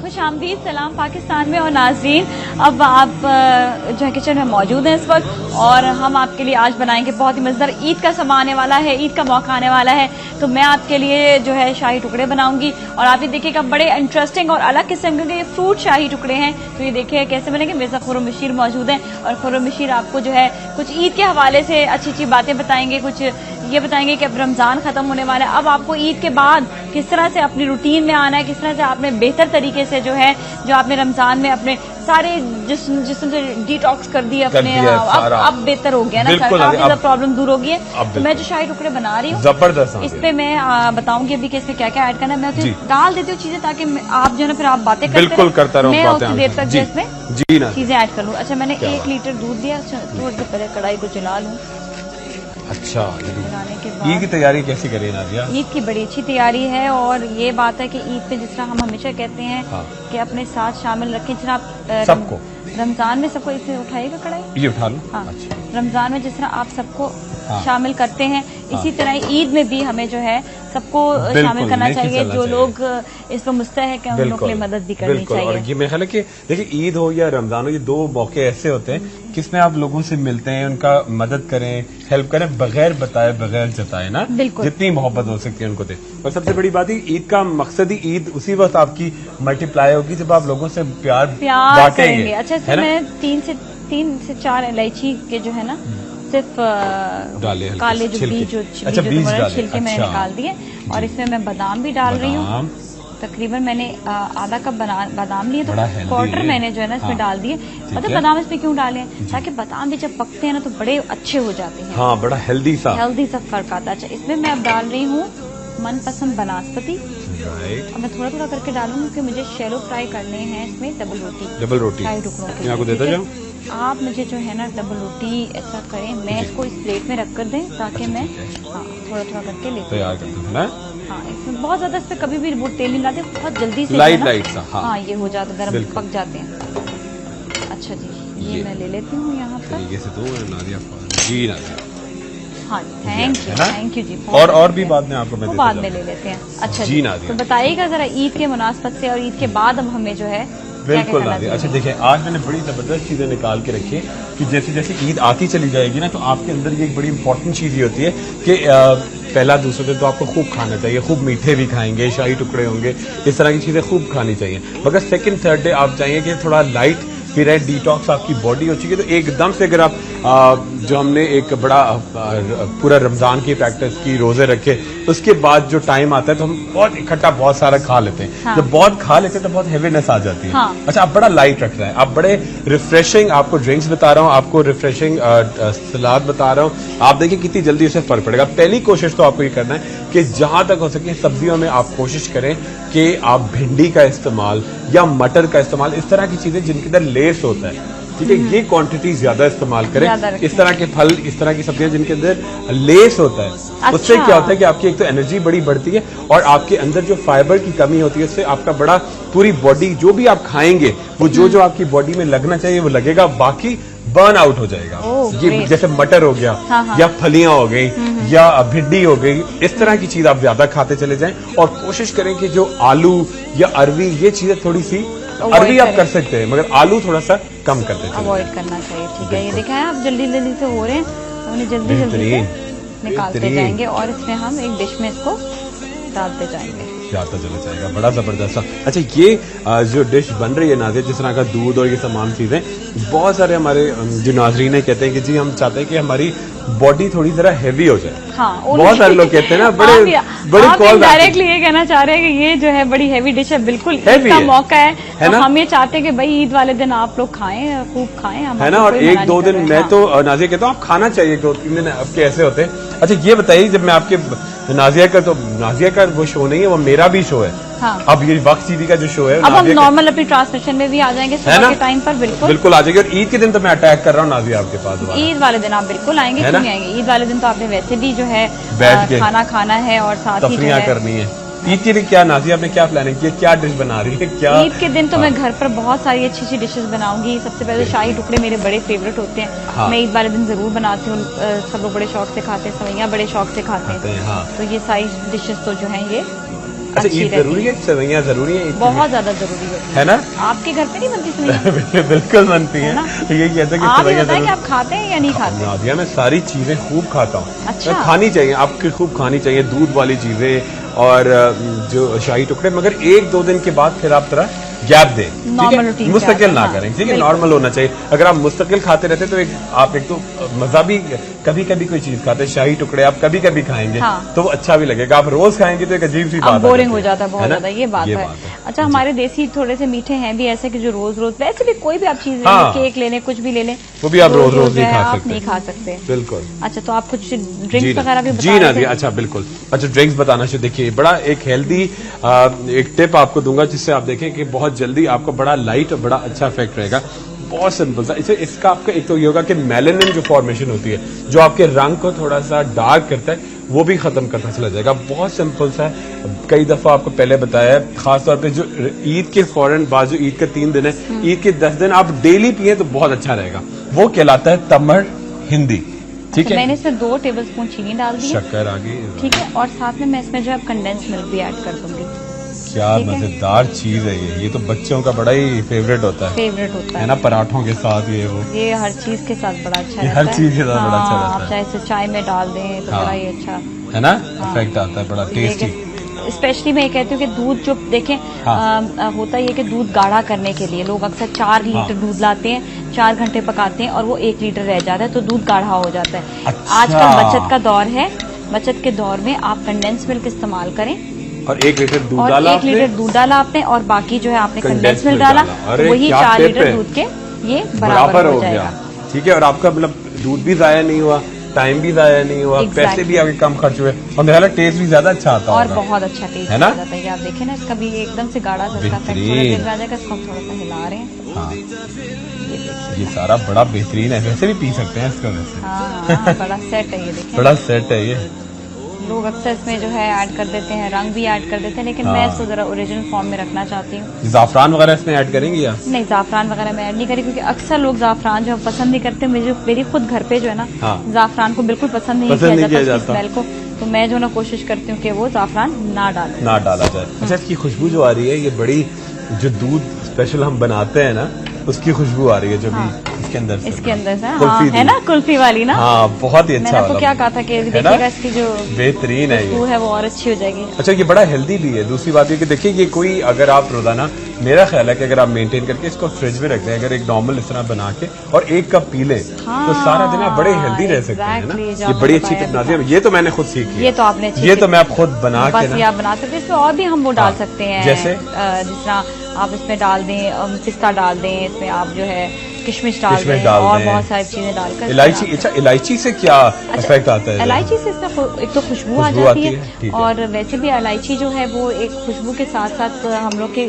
A: खुश आमदीद सलाम पाकिस्तान में। और नाजरीन, अब आप जो है किचन में मौजूद हैं इस वक्त, और हम आपके लिए आज बनाएंगे बहुत ही मजेदार, ईद का समय आने वाला है, ईद का मौका आने वाला है, तो मैं आपके लिए जो है शाही टुकड़े बनाऊंगी। और आप ये देखिएगा बड़े इंटरेस्टिंग और अलग किस्म के ये फ्रूट शाही टुकड़े हैं, तो ये देखिए कैसे बनेंगे। मेरे साथ खुर्रम बशीर मौजूद हैं, और खुर्रम बशीर आपको जो है कुछ ईद के हवाले से अच्छी अच्छी बातें बताएंगे, कुछ ये बताएंगे कि अब रमजान खत्म होने वाला है, अब आपको ईद के बाद किस तरह से अपनी रूटीन में आना है, किस तरह से आपने बेहतर तरीके से जो है, जो आपने रमजान में अपने सारे जिस्म से डिटॉक्स कर दिए अपने, अब बेहतर हो गया ना, काफी ज्यादा प्रॉब्लम दूर हो गई है। तो मैं जो शाही टुकड़े बना रही हूँ जबरदस्त, इस पे मैं बताऊंगी अभी कि इसमें क्या क्या ऐड करना है। मैं डाल देती हूँ चीजें ताकि आप जो है ना फिर आप बातें करते रहो, मैं उतनी देर तक इसमें चीजें ऐड कर लूँ। अच्छा, मैंने 1 लीटर दूध दिया, थोड़ी देर पहले कढ़ाई को जला लूँ।
S: अच्छा, ईद की तैयारी कैसी करें नाजिया?
A: ईद की बड़ी अच्छी तैयारी है, और ये बात है कि ईद पे जिस तरह हम हमेशा कहते हैं कि अपने साथ शामिल रखें। जिस आप
S: सबको
A: रमजान में सबको इसे उठाइएगा कढ़ाई,
S: ये उठा लो।
A: हाँ,
S: अच्छा।
A: रमजान में जिस तरह आप सबको शामिल करते हैं, इसी तरह ईद में भी हमें जो है सबको शामिल करना चाहिए। जो लोग इस पर मुस्तहक हैं उन लोगों के लिए मदद भी करनी चाहिए।
S: और ये मेरे ख्याल है कि देखिए ईद हो या रमजान हो, ये दो मौके ऐसे होते हैं किसमें आप लोगों से मिलते हैं, उनका मदद करें, हेल्प करें, बगैर बताए बगैर जताए ना, जितनी मोहब्बत हो सकती है उनको दे। और सबसे बड़ी बात है ईद का मकसद ही ईद उसी वक्त आपकी मल्टीप्लाई होगी जब आप लोगों से प्यार बांटेंगे।
A: अच्छा, इसमें मैं 3 से 4 इलायची के जो है ना सिर्फ काले जो बीज छिलके मैंने निकाल दिए, और इसमें मैं बादाम भी डाल रही हूँ। तकरीबन मैंने आधा कप बादाम लिए, तो क्वार्टर मैंने जो है ना इसमें डाल दिए। मतलब बादाम इसमें क्यों डाले हैं? ताकि बादाम भी जब पकते हैं ना तो बड़े अच्छे हो जाते हैं।
S: हाँ, बड़ा हेल्दी सा
A: फर्क आता है। अच्छा, इसमें मैं अब डाल रही हूँ मनपसंद बनास्पति। अब मैं थोड़ा थोड़ा करके डालूंगी क्योंकि मुझे शैलो फ्राई करने हैं इसमें डबल रोटी 2 टुकड़ों के।
S: आपको देता जाऊं?
A: आप मुझे जो है ना डबल रोटी ऐसा करें, मैं इसको इस प्लेट में रख कर दें ताकि मैं थोड़ा थोड़ा करके ले
S: तैयार करता हूँ ना।
A: हाँ, इसमें बहुत ज्यादा इस पे कभी भी तेल नहीं डालते, बहुत जल्दी से
S: लाइट सा।
A: हाँ, ये हो जाता है, गर्म पक जाते हैं। अच्छा जी, ये मैं ले लेती हूँ यहाँ पर।
S: जी
A: हाँ, थैंक यू जी।
S: और भी बाद में आपको मैं
A: बाद में ले लेते हैं। अच्छा जी, तो बताइएगा जरा ईद के मुनासबत से और ईद के बाद अब हमें जो है
S: बिल्कुल नादिया। अच्छा देखिए, आज मैंने बड़ी जबरदस्त चीजें निकाल के रखी है कि जैसे जैसे ईद आती चली जाएगी ना, तो आपके अंदर ये एक बड़ी इंपॉर्टेंट चीज ये होती है कि पहला दूसरे दिन तो आपको खूब खाना चाहिए, खूब मीठे भी खाएंगे, शाही टुकड़े होंगे, इस तरह की चीजें खूब खानी चाहिए। मगर सेकंड थर्ड डे आप चाहिए कि थोड़ा लाइट फिर है, डिटॉक्स आपकी बॉडी हो चुकी है, तो एकदम से अगर आप जो हमने एक बड़ा पूरा रमजान की प्रैक्टिस की, रोजे रखे, उसके बाद जो टाइम आता है तो हम बहुत इकट्ठा बहुत सारा खा लेते हैं। हाँ। जब बहुत खा लेते हैं तो बहुत हेवीनेस आ जाती है। हाँ। अच्छा, आप बड़ा लाइट रख रहे हैं, आप बड़े रिफ्रेशिंग, आपको ड्रिंक्स बता रहा हूँ, आपको रिफ्रेशिंग सलाद बता रहा हूँ। आप देखिए कितनी जल्दी उससे फर्क पड़ेगा। पहली कोशिश तो आपको ये करना है कि जहां तक हो सके सब्जियों में आप कोशिश करें कि आप भिंडी का इस्तेमाल या मटर का इस्तेमाल, इस तरह की चीजें जिनके अंदर लेस होता है, ठीक है, ये क्वांटिटी ज्यादा इस्तेमाल करें। इस तरह के फल, इस तरह की सब्जियां जिनके अंदर लेस होता है। अच्छा। उससे क्या होता है कि आपकी एक तो एनर्जी बड़ी बढ़ती है और आपके अंदर जो फाइबर की कमी होती है उससे आपका बड़ा पूरी बॉडी, जो भी आप खाएंगे वो जो आपकी बॉडी में लगना चाहिए वो लगेगा, बाकी बर्न आउट हो जाएगा। ये जैसे मटर हो गया, हाँ। या फलियां हो गई, या भिंडी हो गई, इस तरह की चीज आप ज्यादा खाते चले जाएं। और कोशिश करें कि जो आलू या अरवी, ये चीजें थोड़ी सी, अरवी आप कर सकते हैं मगर आलू थोड़ा सा कम करते हैं,
A: अवॉइड करना चाहिए। ठीक है, ये देखा है आप जल्दी जल्दी से हो रहे हैं, उन्हें जल्दी जल्दी से निकालते जाएंगे और इसमें हम एक डिश में इसको डालते जाएंगे,
S: जाता चला जाएगा। बड़ा जबरदस्त। अच्छा, ये जो डिश बन रही है नाज़िया, जिस तरह का दूध और ये तमाम चीजें, बहुत सारे हमारे जो नाजरीन कहते हैं कि जी हम चाहते हैं कि हमारी बॉडी थोड़ी जरा हैवी हो जाए।
A: हाँ,
S: बहुत सारे लोग कहते हैं ना, बड़े कॉल
A: डायरेक्टली ये कहना चाह रहे हैं कि ये जो है बड़ी हैवी डिश है, बिल्कुल इसका मौका है तो हम ये चाहते हैं कि भाई ईद वाले दिन आप लोग खाएं, खूब खाएं,
S: है ना। और 1-2 दिन मैं तो नाज़िया कहता हूँ आप खाना चाहिए, 2-3 दिन आपके ऐसे होते हैं। अच्छा, ये बताइए, जब मैं आपके नाज़िया का वो शो नहीं है, वो मेरा भी शो है। हाँ। अब ये वक्त टीवी का जो शो है,
A: अब हम नॉर्मल अपनी ट्रांसमिशन में भी आ जाएंगे सुबह के टाइम पर।
S: बिल्कुल आ जाएंगे। और ईद के दिन तो मैं अटैक कर रहा हूँ नाज़िया आपके पास।
A: ईद वाले दिन आप बिल्कुल आएंगे, क्यों नहीं आएंगे? ईद वाले दिन तो आपने वैसे भी जो है खाना खाना है और साथ ही
S: करनी है। ईद के दिन क्या नाज़िया आपने क्या प्लानिंग किया, क्या डिश बना रही है? क्या
A: ईद के दिन तो मैं घर पर बहुत सारी अच्छी अच्छी डिशेस बनाऊंगी। सबसे पहले शाही टुकड़े मेरे बड़े फेवरेट होते हैं। हाँ। मैं ईद वाले दिन जरूर बनाती हूँ, सब लोग बड़े शौक से खाते हैं, सवैयां बड़े शौक से खाते हैं। हाँ। तो ये सारी डिशेस तो जो है ये
S: अच्छा, ईद जरूरी है, सवैयां जरूरी है,
A: बहुत ज्यादा जरूरी
S: है ना।
A: आपके घर पे नहीं बनती सवैयां?
S: बिल्कुल बनती है। ये कहते हैं कि
A: सवैयां आप खाते हैं या नहीं खाते?
S: नाज़िया, मैं सारी चीजें खूब खाता हूँ। अच्छा, खानी चाहिए, आपकी खूब खानी चाहिए, दूध वाली चीजें और जो शाही टुकड़े, मगर 1-2 दिन के बाद फिर आप तरह गैप दें, ठीक है, मुस्तकिल ना करें, ठीक है, नॉर्मल होना चाहिए। अगर आप मुस्तकिल खाते रहते तो आप एक तो मजा भी, कभी कभी कोई चीज खाते, शाही टुकड़े आप कभी कभी खाएंगे। हाँ। तो वो अच्छा भी लगेगा। आप रोज खाएंगे तो एक अजीब सी बात,
A: बोरिंग हो जाता है बहुत ज्यादा, ये बात है। अच्छा, हमारे देसी थोड़े से मीठे हैं भी ऐसे कि जो रोज रोज, वैसे भी कोई भी आप चीज ले लें, केक ले लें, कुछ भी ले लें,
S: वो भी आप रोज रोज
A: नहीं खा सकते।
S: बिल्कुल।
A: अच्छा, तो आप कुछ ड्रिंक्स वगैरह भी
S: जी ना जी। अच्छा, बिल्कुल। अच्छा, ड्रिंक्स बताना चाहिए। देखिए, बड़ा एक हेल्दी एक टिप आपको दूंगा जिससे आप देखें कि बहुत जल्दी आपको बड़ा लाइट और बड़ा अच्छा इफेक्ट रहेगा। बहुत सिंपल सा। इसका आपका एक तो ये होगा कि मेलानिन जो फॉर्मेशन होती है, जो आपके रंग को थोड़ा सा डार्क करता है, वो भी खत्म करता चला जाएगा। बहुत सिंपल सा है, कई दफा आपको पहले बताया है, खासतौर पे जो ईद के फौरन बाद जो ईद का 3 दिन है, ईद के 10 दिन आप डेली पिए तो बहुत अच्छा रहेगा। वो कहलाता है तमर हिंदी। ठीक है,
A: मैंने इसमें 2 टेबलस्पून चीनी डाल दी,
S: शक्कर आ गई,
A: ठीक है, और साथ में मैं इसमें जो है कंडेंस मिल्क भी ऐड कर दूंगी।
S: क्या मजेदार चीज है ये तो बच्चों का बड़ा ही फेवरेट होता है ना, पराठों के साथ ये हर
A: चीज के साथ बड़ा अच्छा रहता है,
S: हर चीज के साथ बड़ा अच्छा रहता है।
A: आप चाहे इसे चाय में डाल दें तो बड़ा ही अच्छा
S: है ना, इफेक्ट आता है, बड़ा टेस्टी।
A: स्पेशली मैं ये कहती हूँ कि दूध जो देखें होता ही है कि दूध गाढ़ा करने के लिए लोग अक्सर 4 लीटर दूध लाते हैं, 4 घंटे पकाते हैं और वो 1 लीटर रह जाता है, तो दूध गाढ़ा हो जाता है। आजकल बचत का दौर है, बचत के दौर में आप कंडेंस मिल्क इस्तेमाल करें
S: और 1 लीटर दूध डाला,
A: 1 लीटर दूध डाला आपने और बाकी जो है आपने कंडेंस मिल्क डाला, तो वही 4 लीटर दूध के ये बराबर हो जाएगा।
S: ठीक है, और आपका मतलब दूध भी जाया नहीं हुआ, टाइम भी जाया नहीं हुआ, पैसे भी आपके कम खर्च हुए और मेरा टेस्ट भी ज्यादा अच्छा आता
A: है और बहुत अच्छा टेस्ट है ना। आप देखें ना, इसका भी एकदम से गाढ़ा सा जाएगा, इसको थोड़ा सा हिला रहे हैं।
S: हाँ, ये सारा बड़ा बेहतरीन है, वैसे भी पी सकते हैं इसका वैसे।
A: हाँ, बड़ा सेट है ये, देखिए
S: बड़ा सेट है ये।
A: लोग अक्सर इसमें जो है ऐड कर देते हैं, रंग भी ऐड कर देते हैं, लेकिन मैं इसको जरा ओरिजिनल फॉर्म में रखना चाहती हूँ।
S: जाफरान वगैरह इसमें ऐड करेंगे या
A: नहीं? जाफरान वगैरह मैं ऐड नहीं करी, क्योंकि अक्सर लोग जाफरान जो पसंद नहीं करते। मेरी खुद घर पे जो है ना, जाफरान को बिल्कुल पसंद नहीं किया जाता स्मेल को, तो मैं जो ना कोशिश करती हूँ कि वो जाफरान ना डाला जाए।
S: अच्छा, इसकी खुशबू जो आ रही है, ये बड़ी जो दूध स्पेशल हम बनाते हैं ना, उसकी खुशबू आ रही है जो भी इसके अंदर से
A: है ना, कुल्फी वाली ना।
S: हाँ, बहुत ही अच्छा।
A: मैंने आपको क्या कहा था कि देखिएगा इसकी जो
S: बेहतरीन
A: है वो और अच्छी हो जाएगी।
S: अच्छा, ये बड़ा हेल्दी भी है। दूसरी बात ये कि देखिए, ये कोई अगर आप रोजाना, मेरा ख्याल है कि अगर आप मेंटेन करके इसको फ्रिज में रख दें, अगर एक नॉर्मल इस तरह बना के और 1 कप पी लें, तो सारा दिन आप बड़े हेल्दी रह सकते हैं ना। ये बड़ी अच्छी टिप्स है, ये तो मैंने खुद सीखी।
A: ये तो आपने,
S: ये तो मैं आप खुद बना के
A: आप बना सकते हैं। इसमें और भी हम वो डाल सकते हैं, जैसे जिस तरह आप इसमें डाल दें, पिस्ता डाल दें, इसमें आप जो है किशमिश डाल दें और बहुत सारी चीजें डालकर।
S: इलायची, अच्छा इलायची से क्या इफेक्ट आता है?
A: इलायची से इसमें एक तो खुशबू आ जाती है और वैसे भी इलायची जो है वो एक खुशबू के साथ साथ हम लोग के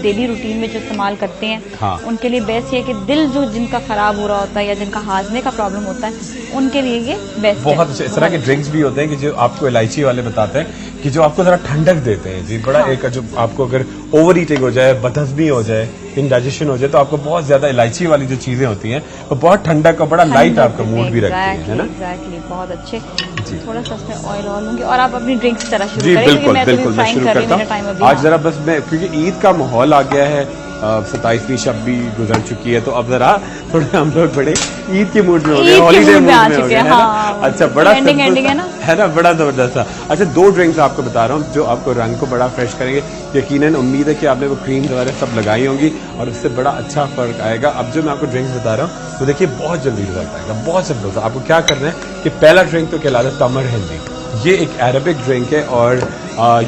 A: डेली रूटीन में जो इस्तेमाल करते हैं उनके लिए बेस्ट है कि दिल जो जिनका खराब हो रहा होता है या जिनका हाजमे का प्रॉब्लम होता है उनके लिए ये बेस्ट है।
S: बहुत अच्छे इस तरह के ड्रिंक्स भी होते हैं कि जो आपको इलायची वाले बताते हैं कि जो आपको जरा ठंडक देते हैं जी। बड़ा एक जो आपको अगर ओवर ईटिंग हो जाए, बदहजमी हो जाए, इंडाइजेशन हो जाए, तो आपको बहुत ज्यादा इलायची वाली जो चीजें होती हैं वो बहुत ठंडक और बड़ा लाइट आपका मूड भी रखती है ना।
A: एग्जैक्टली, बहुत अच्छे। थोड़ा सा इसमें ऑयल और लूंगी और आप अपनी ड्रिंक्स तरह शुरू
S: जी।
A: करें।
S: बिल्कुल बिल्कुल, मैं शुरू करता हूँ आज जरा। बस मैं, क्योंकि ईद का माहौल आ गया है, 27वीं शब भी गुजर चुकी है, तो अब जरा थोड़े हम लोग बड़े ईद के मूड में हो गए, हॉलीडे मूड में हो गए, है ना। अच्छा, बड़ा
A: एंडिंग
S: है ना, बड़ा जबरदस्त। अच्छा, 2 ड्रिंक्स आपको बता रहा हूँ जो आपको रंग को बड़ा फ्रेश करेंगे। यकीनन उम्मीद है कि आपने वो क्रीम वगैरह सब लगाई होंगी और उससे बड़ा अच्छा फर्क आएगा। अब जो मैं आपको ड्रिंक्स बता रहा हूँ तो देखिए बहुत जल्दी रिजल्ट आएगा, बहुत सिंपल सा। आपको क्या करना है कि पहला ड्रिंक तो कहलाता है तमर हिंदी। ये एक अरबिक ड्रिंक है और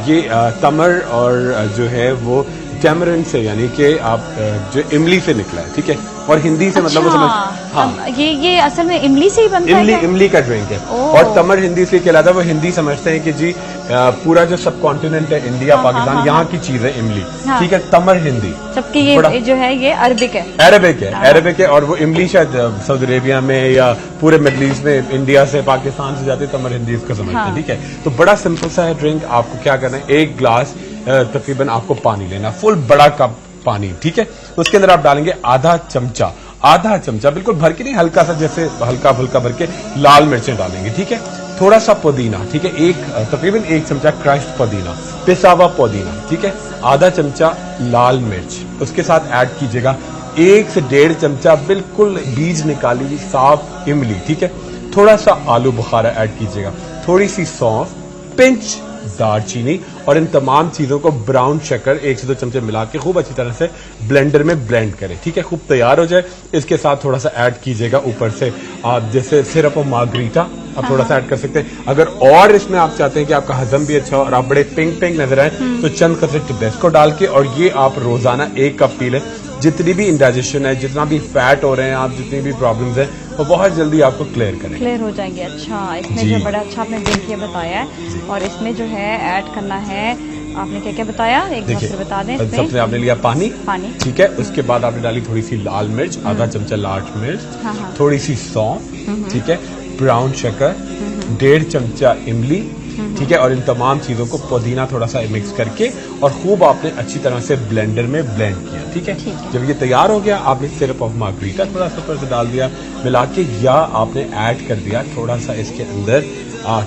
S: ये तमर और जो है वो टैमरिन से, यानी कि आप जो इमली से निकला है, ठीक है, और हिंदी से मतलब वो समझ। हाँ,
A: ये असल में इमली से ही बनता है।
S: इमली का ड्रिंक है और तमर हिंदी से कहलाता है। वो हिंदी समझते हैं कि जी पूरा जो सब कॉन्टिनेंट है, इंडिया, पाकिस्तान, यहाँ की चीज है इमली, ठीक है। तमर हिंदी,
A: जबकि ये जो है ये अरबिक है।
S: अरबिक है और वो इमली शायद सऊदी अरेबिया में या पूरे मिडल ईस्ट में, इंडिया से, पाकिस्तान से जाते तमर हिंदी इसको समझते हैं, ठीक है। तो बड़ा सिंपल सा है ड्रिंक। आपको क्या करना है, 1 गिलास तकरीबन आपको पानी लेना, फुल बड़ा कप पानी, ठीक है। उसके अंदर आप डालेंगे आधा चमचा बिल्कुल भर के नहीं, हल्का सा, जैसे हल्का फुल्का भर के लाल मिर्चें डालेंगे, ठीक है। थोड़ा सा पुदीना, ठीक है, तकरीबन 1 चमचा क्रश्ड पुदीना, पिसा हुआ पुदीना, ठीक है। आधा चमचा लाल मिर्च उसके साथ ऐड कीजिएगा। 1 से 1.5 चमचा बिल्कुल बीज निकाली हुई साफ इमली, ठीक है। थोड़ा सा आलू बुखारा ऐड कीजिएगा, थोड़ी सी सौंफ, पिंच दालचीनी और इन तमाम चीजों को ब्राउन शक्कर 1 से 2 चमचे मिला के खूब अच्छी तरह से ब्लेंडर में ब्लेंड करें, ठीक है। खूब तैयार हो जाए, इसके साथ थोड़ा सा ऐड कीजिएगा ऊपर से आप जैसे सिरप और मार्गरीटा आप थोड़ा सा ऐड कर सकते हैं। अगर और इसमें आप चाहते हैं कि आपका हजम भी अच्छा हो और आप बड़े पिंक नजर आए तो चंद कतरे टिबेस्को डाल के, और ये आप रोजाना 1 कप पी लें। जितनी भी इंडाइजेशन है, जितना भी फैट हो रहे हैं आप, जितनी भी प्रॉब्लम्स हैं, वो बहुत जल्दी आपको क्लियर
A: हो जाएंगे। अच्छा, इसमें जो बड़ा अच्छा आपने ड्रिंक ये बताया है और इसमें जो है ऐड करना है, आपने क्या क्या बताया, एक बार फिर बता दें।
S: सबसे आपने लिया पानी, ठीक है। उसके बाद आपने डाली थोड़ी सी लाल मिर्च, आधा चमचा लाल मिर्च, थोड़ी सी सौंफ, ठीक है, ब्राउन शक्कर, 1.5 चमचा इमली, ठीक है, और इन तमाम चीजों को पुदीना थोड़ा सा मिक्स करके और खूब आपने अच्छी तरह से ब्लेंडर में ब्लेंड किया, ठीक है। जब ये तैयार हो गया आपने सिरप ऑफ मार्गरीटा थोड़ा सा ऊपर से डाल दिया मिला के, या आपने ऐड कर दिया थोड़ा सा इसके अंदर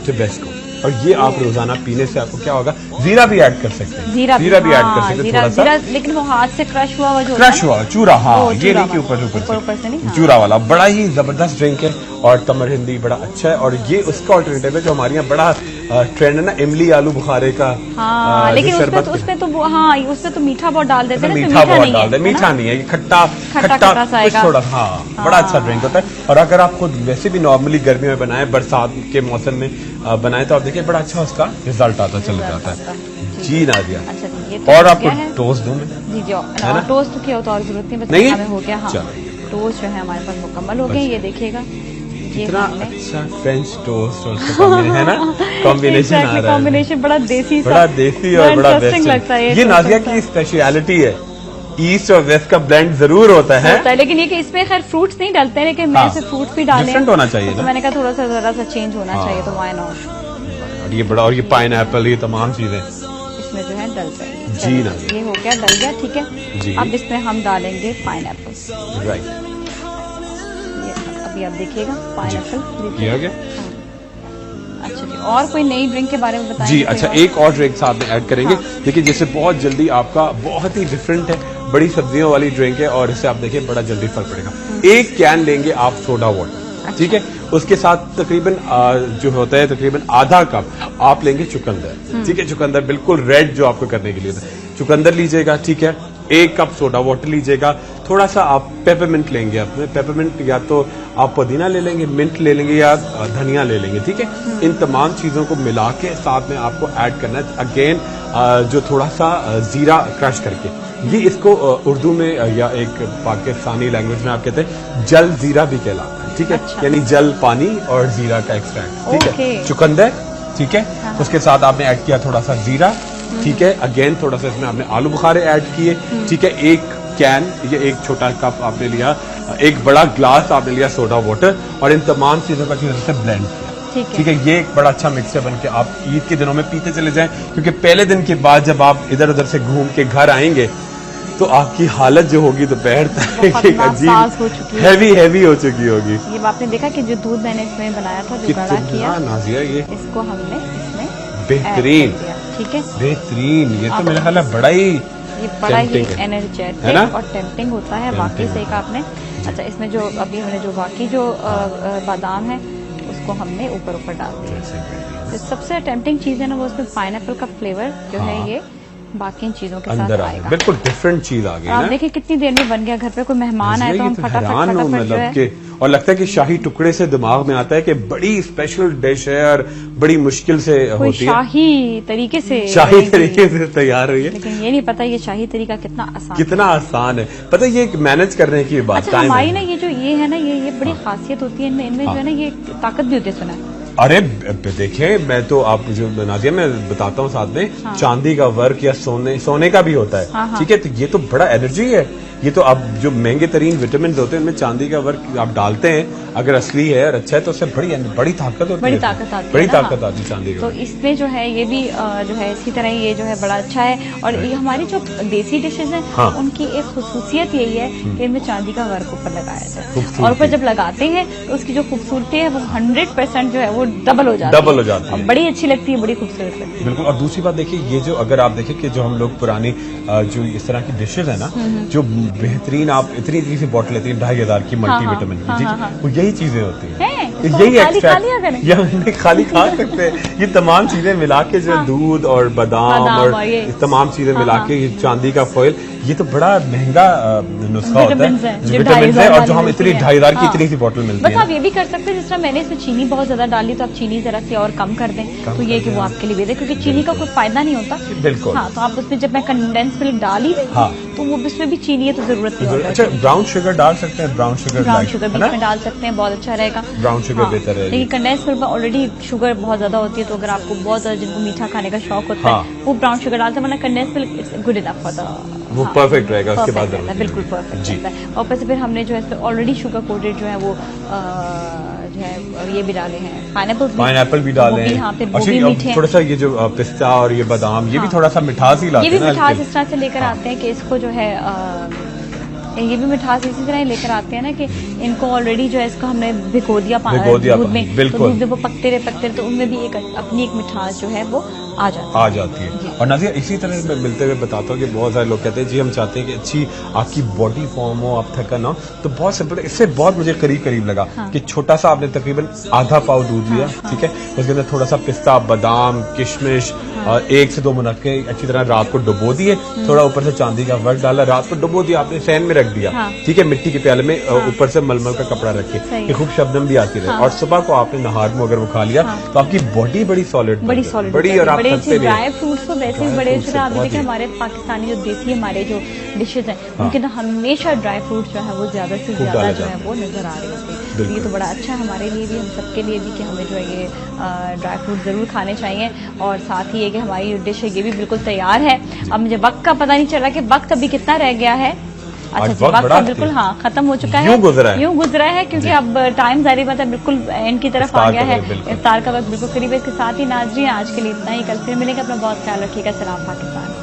S: टेबेस्को, और ये आप रोजाना पीने से आपको क्या होगा, जीरा भी ऐड कर सकते हैं, जीरा भी ऐड कर सकते हैं थोड़ा सा,
A: लेकिन वो हाथ से क्रश हुआ हुआ जो
S: क्रश हुआ चूरा, हाँ ये नहीं कि ऊपर से नहीं, चूरा वाला बड़ा ही जबरदस्त ड्रिंक है और तमर हिंदी बड़ा अच्छा है। और ये उसका ऑल्टरनेटिव है जो हमारे यहाँ बड़ा ट्रेंड है ना, इमली आलू बुखारे का,
A: लेकिन उसमें तो मीठा बहुत डाल देते हैं,
S: मीठा बहुत डाल दे, मीठा नहीं है, ये खट्टा कुछ थोड़ा, हाँ बड़ा अच्छा ड्रिंक होता है। और अगर आप खुद वैसे भी नॉर्मली गर्मी में बनाए, बरसात के मौसम में बनाए, तो आप देखिए बड़ा अच्छा उसका रिजल्ट आता चल जाता है। जी नादिया, और आपको टोस्ट दूं मैं?
A: जी जी, टोस्ट की तो और जरूरत नहीं, हमें हो गया। हाँ, टोस्ट जो है हमारे पास मुकम्मल हो गए। ये देखिएगा
S: कितना अच्छा फ्रेंच टोस्ट और है ना, कॉम्बिनेशन आ रहा है,
A: कॉम्बिनेशन बड़ा देसी
S: और बड़ा बेस्ट लगता है। ये नादिया की स्पेशलिटी है, ईस्ट और वेस्ट का ब्लेंड जरूर होता है,
A: लेकिन ये कि इसमें खैर फ्रूट्स नहीं डालते हैं, लेकिन मैं इसे फ्रूट्स भी डाले,
S: डिफरेंट होना चाहिए
A: तो मैंने कहा थोड़ा सा जरा सा चेंज होना चाहिए, तो व्हाई नॉट।
S: और ये बड़ा, और ये पाइनएप्पल, ये तमाम चीजें
A: इसमें जो है डल जाएगी।
S: जी ना,
A: ये हो गया, डल गया, ठीक है। अब इसमें हम डालेंगे पाइनएप्पल,
S: राइट।
A: अभी आप देखिएगा पाइनएप्पल
S: ये हो गया।
A: अच्छा जी, और कोई नई ड्रिंक के बारे में बताएं?
S: जी अच्छा, एक और ड्रिंक साथ में ऐड करेंगे, देखिए जिससे बहुत जल्दी आपका बहुत ही डिफरेंट है, बड़ी सब्जियों वाली ड्रिंक है और इससे आप देखिए बड़ा जल्दी फर्क पड़ेगा। एक कैन लेंगे आप सोडा वाटर, ठीक है, उसके साथ तकरीबन जो होता है तकरीबन आधा कप आप लेंगे चुकंदर, ठीक है, चुकंदर बिल्कुल रेड जो आपको करने के लिए चुकंदर लीजिएगा, ठीक है। 1 कप सोडा वाटर लीजिएगा, थोड़ा सा आप पेपरमिंट लेंगे, अपने पेपरमिंट या तो आप पुदीना ले लेंगे, मिंट ले लेंगे या धनिया ले लेंगे, ठीक है। इन तमाम चीजों को मिला के साथ में आपको ऐड करना है अगेन जो थोड़ा सा जीरा क्रश करके, ये इसको उर्दू में या एक पाकिस्तानी लैंग्वेज में आप कहते हैं जल जीरा भी कहलाता है, ठीक है। अच्छा। यानी जल पानी और जीरा का एक्सट्रैक्ट, ठीक है। चुकंदर, ठीक है, उसके साथ आपने ऐड किया थोड़ा सा जीरा, ठीक है। अगेन थोड़ा सा इसमें आपने आलू बुखारे ऐड किए, ठीक है। 1 कैन, ये 1 छोटा कप आपने लिया, 1 बड़ा ग्लास आपने लिया सोडा वाटर, और इन तमाम चीजों का ब्लेंड किया, ठीक है। ये एक बड़ा अच्छा मिक्सचर बन के आप ईद के दिनों में पीते चले जाएं, क्योंकि पहले दिन के बाद जब आप इधर उधर से घूम के घर आएंगे तो आपकी हालत जो होगी दोपहर तक हैवी हो चुकी होगी।
A: ये आपने देखा कि जो दूध मैंने इसमें बनाया था, जो गाढ़ा किया
S: नाज़िया, ये
A: इसको हमने इसमें
S: बेहतरीन,
A: ठीक है,
S: बेहतरीन। ये तो मेरा ख्याल है बड़ा ही
A: एनर्जेटिक और टेम्पटिंग होता है, वाकई सही कहा आपने। अच्छा, इसमें जो अभी हमने जो बाकी जो बादाम है उसको हमने ऊपर डाल दिया। सबसे टेम्पटिंग चीज है ना, वो उसमें पाइनएप्पल का फ्लेवर जो है ये बाकी चीजों के साथ आएगा,
S: बिल्कुल डिफरेंट चीज आ गई।
A: आप देखिए कितनी देर में बन गया, घर पे कोई मेहमान आए तो हम फटाफट
S: मतलब के, और लगता है कि शाही टुकड़े से दिमाग में आता है कि बड़ी स्पेशल डिश है और बड़ी मुश्किल से होती है,
A: शाही तरीके से
S: तैयार हुई है,
A: लेकिन ये नहीं पता ये शाही तरीका कितना आसान
S: है। पता है ये मैनेज करने की बात।
A: अच्छा, हमारी ना ये जो ये है ना, ये बड़ी खासियत होती है इनमें जो है ना, ये ताकत भी होती है, सुना है।
S: अरे देखिए, मैं तो आप जो नाज़िया मैं बताता हूँ साथ में, चांदी का वर्क या सोने का भी होता है, ठीक है। तो ये तो बड़ा एनर्जी है, ये तो अब जो महंगे तरीन विटामिन होते हैं उनमें चांदी का वर्क आप डालते हैं, अगर असली है और अच्छा है तो उससे बड़ी ताकत होती है, बड़ी ताकत आती है चांदी की।
A: तो इसमें जो है ये भी जो है इसी तरह ये जो है बड़ा अच्छा है। और ये हमारी जो देसी डिशेज हैं उनकी एक खुसूसियत यही है कि इनमें चांदी का वर्क ऊपर लगाया जाए, और ऊपर जब लगाते हैं तो उसकी जो खूबसूरती है वो 100% जो है वो डबल हो जाती है, बड़ी अच्छी लगती है, बड़ी खूबसूरत लगती है।
S: बिल्कुल। और दूसरी बात देखिए, ये जो अगर आप देखें कि जो हम लोग पुरानी जो इस तरह की डिशेज है ना, जो बेहतरीन आप इतनी सी बॉटल लेती है 2500 की मल्टीविटामिन की, वो यही चीजें होती है, यही एक्सट्रैक्ट या खाली खा सकते हैं। ये तमाम चीजें मिला के जो दूध और बादाम और तमाम चीजें मिला के चांदी का फॉइल, ये तो बड़ा महंगा नुस्खा होता है, विटामिन है, और जो हम इतनी 2500 की इतनी सी बॉटल मिलती है।
A: बस आप ये भी कर सकते हैं, जिस तरह मैंने इसमें चीनी बहुत ज्यादा डाली तो आप चीनी जरा सी और कम कर दें, तो ये कि वो आपके लिए बेहतर, क्योंकि चीनी का कोई फायदा नहीं होता।
S: बिल्कुल।
A: हाँ, तो आप उसमें जब मैं कंडेंस मिल्क डाली तो वो उसमें भी चीनी है तो जरूरत नहीं होती।
S: अच्छा, ब्राउन शुगर डाल सकते हैं, ब्राउन शुगर
A: बीच में डाल सकते हैं, बहुत अच्छा रहेगा।
S: ब्राउन शुगर बेहतर है,
A: लेकिन कंडेंस मिल्क में ऑलरेडी शुगर बहुत ज्यादा होती है, तो अगर आपको बहुत ज्यादा जिनको मीठा खाने का शौक होता है वो ब्राउन शुगर डालते हैं, वरना condense milk it's good enough for the
S: वो परफेक्ट रहेगा, उसके बाद
A: बिल्कुल परफेक्ट जी। और ऊपर से फिर हमने जो है ऑलरेडी शुगर कोटेड जो है वो जो है ये भी डाले हैं, पाइनएप्पल भी डाले हैं। हाँ, फिर वो भी मीठे हैं।
S: थोड़ा सा ये जो पिस्ता और ये बादाम ये भी थोड़ा सा मिठास ही लाते हैं,
A: ये भी मिठास इस तरह से लेकर आते हैं कि इसको जो है ये भी मिठास इसी तरह लेकर आते हैं ना कि इनको ऑलरेडी जो है इसको हमने भिगो दिया दूध में, तो दूध में वो पकते रहे तो उनमें भी एक अपनी एक मिठास जो है वो आ जाती है।
S: और नाज़िया इसी तरह मैं मिलते हुए बताता हूँ कि बहुत सारे लोग कहते हैं जी हम चाहते हैं कि अच्छी आपकी बॉडी फॉर्म हो, आप थका ना हो, तो बहुत सिंपल, इससे बहुत मुझे करीब लगा कि छोटा सा आपने तकरीबन आधा पाव दूध लिया, ठीक है, उसके अंदर थोड़ा सा पिस्ता, बादाम, किशमिश, 1 से 2 मिनट के अच्छी तरह रात को डुबो दिए, थोड़ा ऊपर से चांदी का वर्क डाला, रात को डुबो दिया आपने, फैन में रख दिया, ठीक है, मिट्टी के प्याले में ऊपर से मलमल का कपड़ा रखे कि खूब शबनम भी आती रहे, और सुबह को आपने नहार में अगर वो खा लिया तो आपकी बॉडी बड़ी सॉलिड बड़ी, और आप
A: ड्राई फ्रूट्स तो वैसे ही बड़े अच्छे। आप देखिए हमारे पाकिस्तानी जो देसी हमारे जो डिशेज हैं उनके अंदर हमेशा ड्राई फ्रूट्स जो है वो ज्यादा से ज्यादा जो है वो नजर आ रहे होते हैं। तो ये तो बड़ा अच्छा है हमारे लिए भी, हम सबके लिए भी कि हमें जो है ये ड्राई फ्रूट जरूर खाने चाहिए। और साथ ही ये कि हमारी डिश है ये भी बिल्कुल तैयार है। अब मुझे वक्त का पता नहीं चला कि वक्त अभी कितना रह गया है। अच्छा जी, वक्त बिल्कुल हाँ खत्म हो चुका है, यूं गुजरा है क्योंकि अब टाइम जारी बात है बिल्कुल एंड की तरफ आ गया है, इफ्तार का वक्त बिल्कुल करीब है। इसके साथ ही नाज़रीन आज के लिए इतना ही, कल फिर मिलेंगे, अपना बहुत ख्याल रखिएगा। सलाम पाकिस्तान।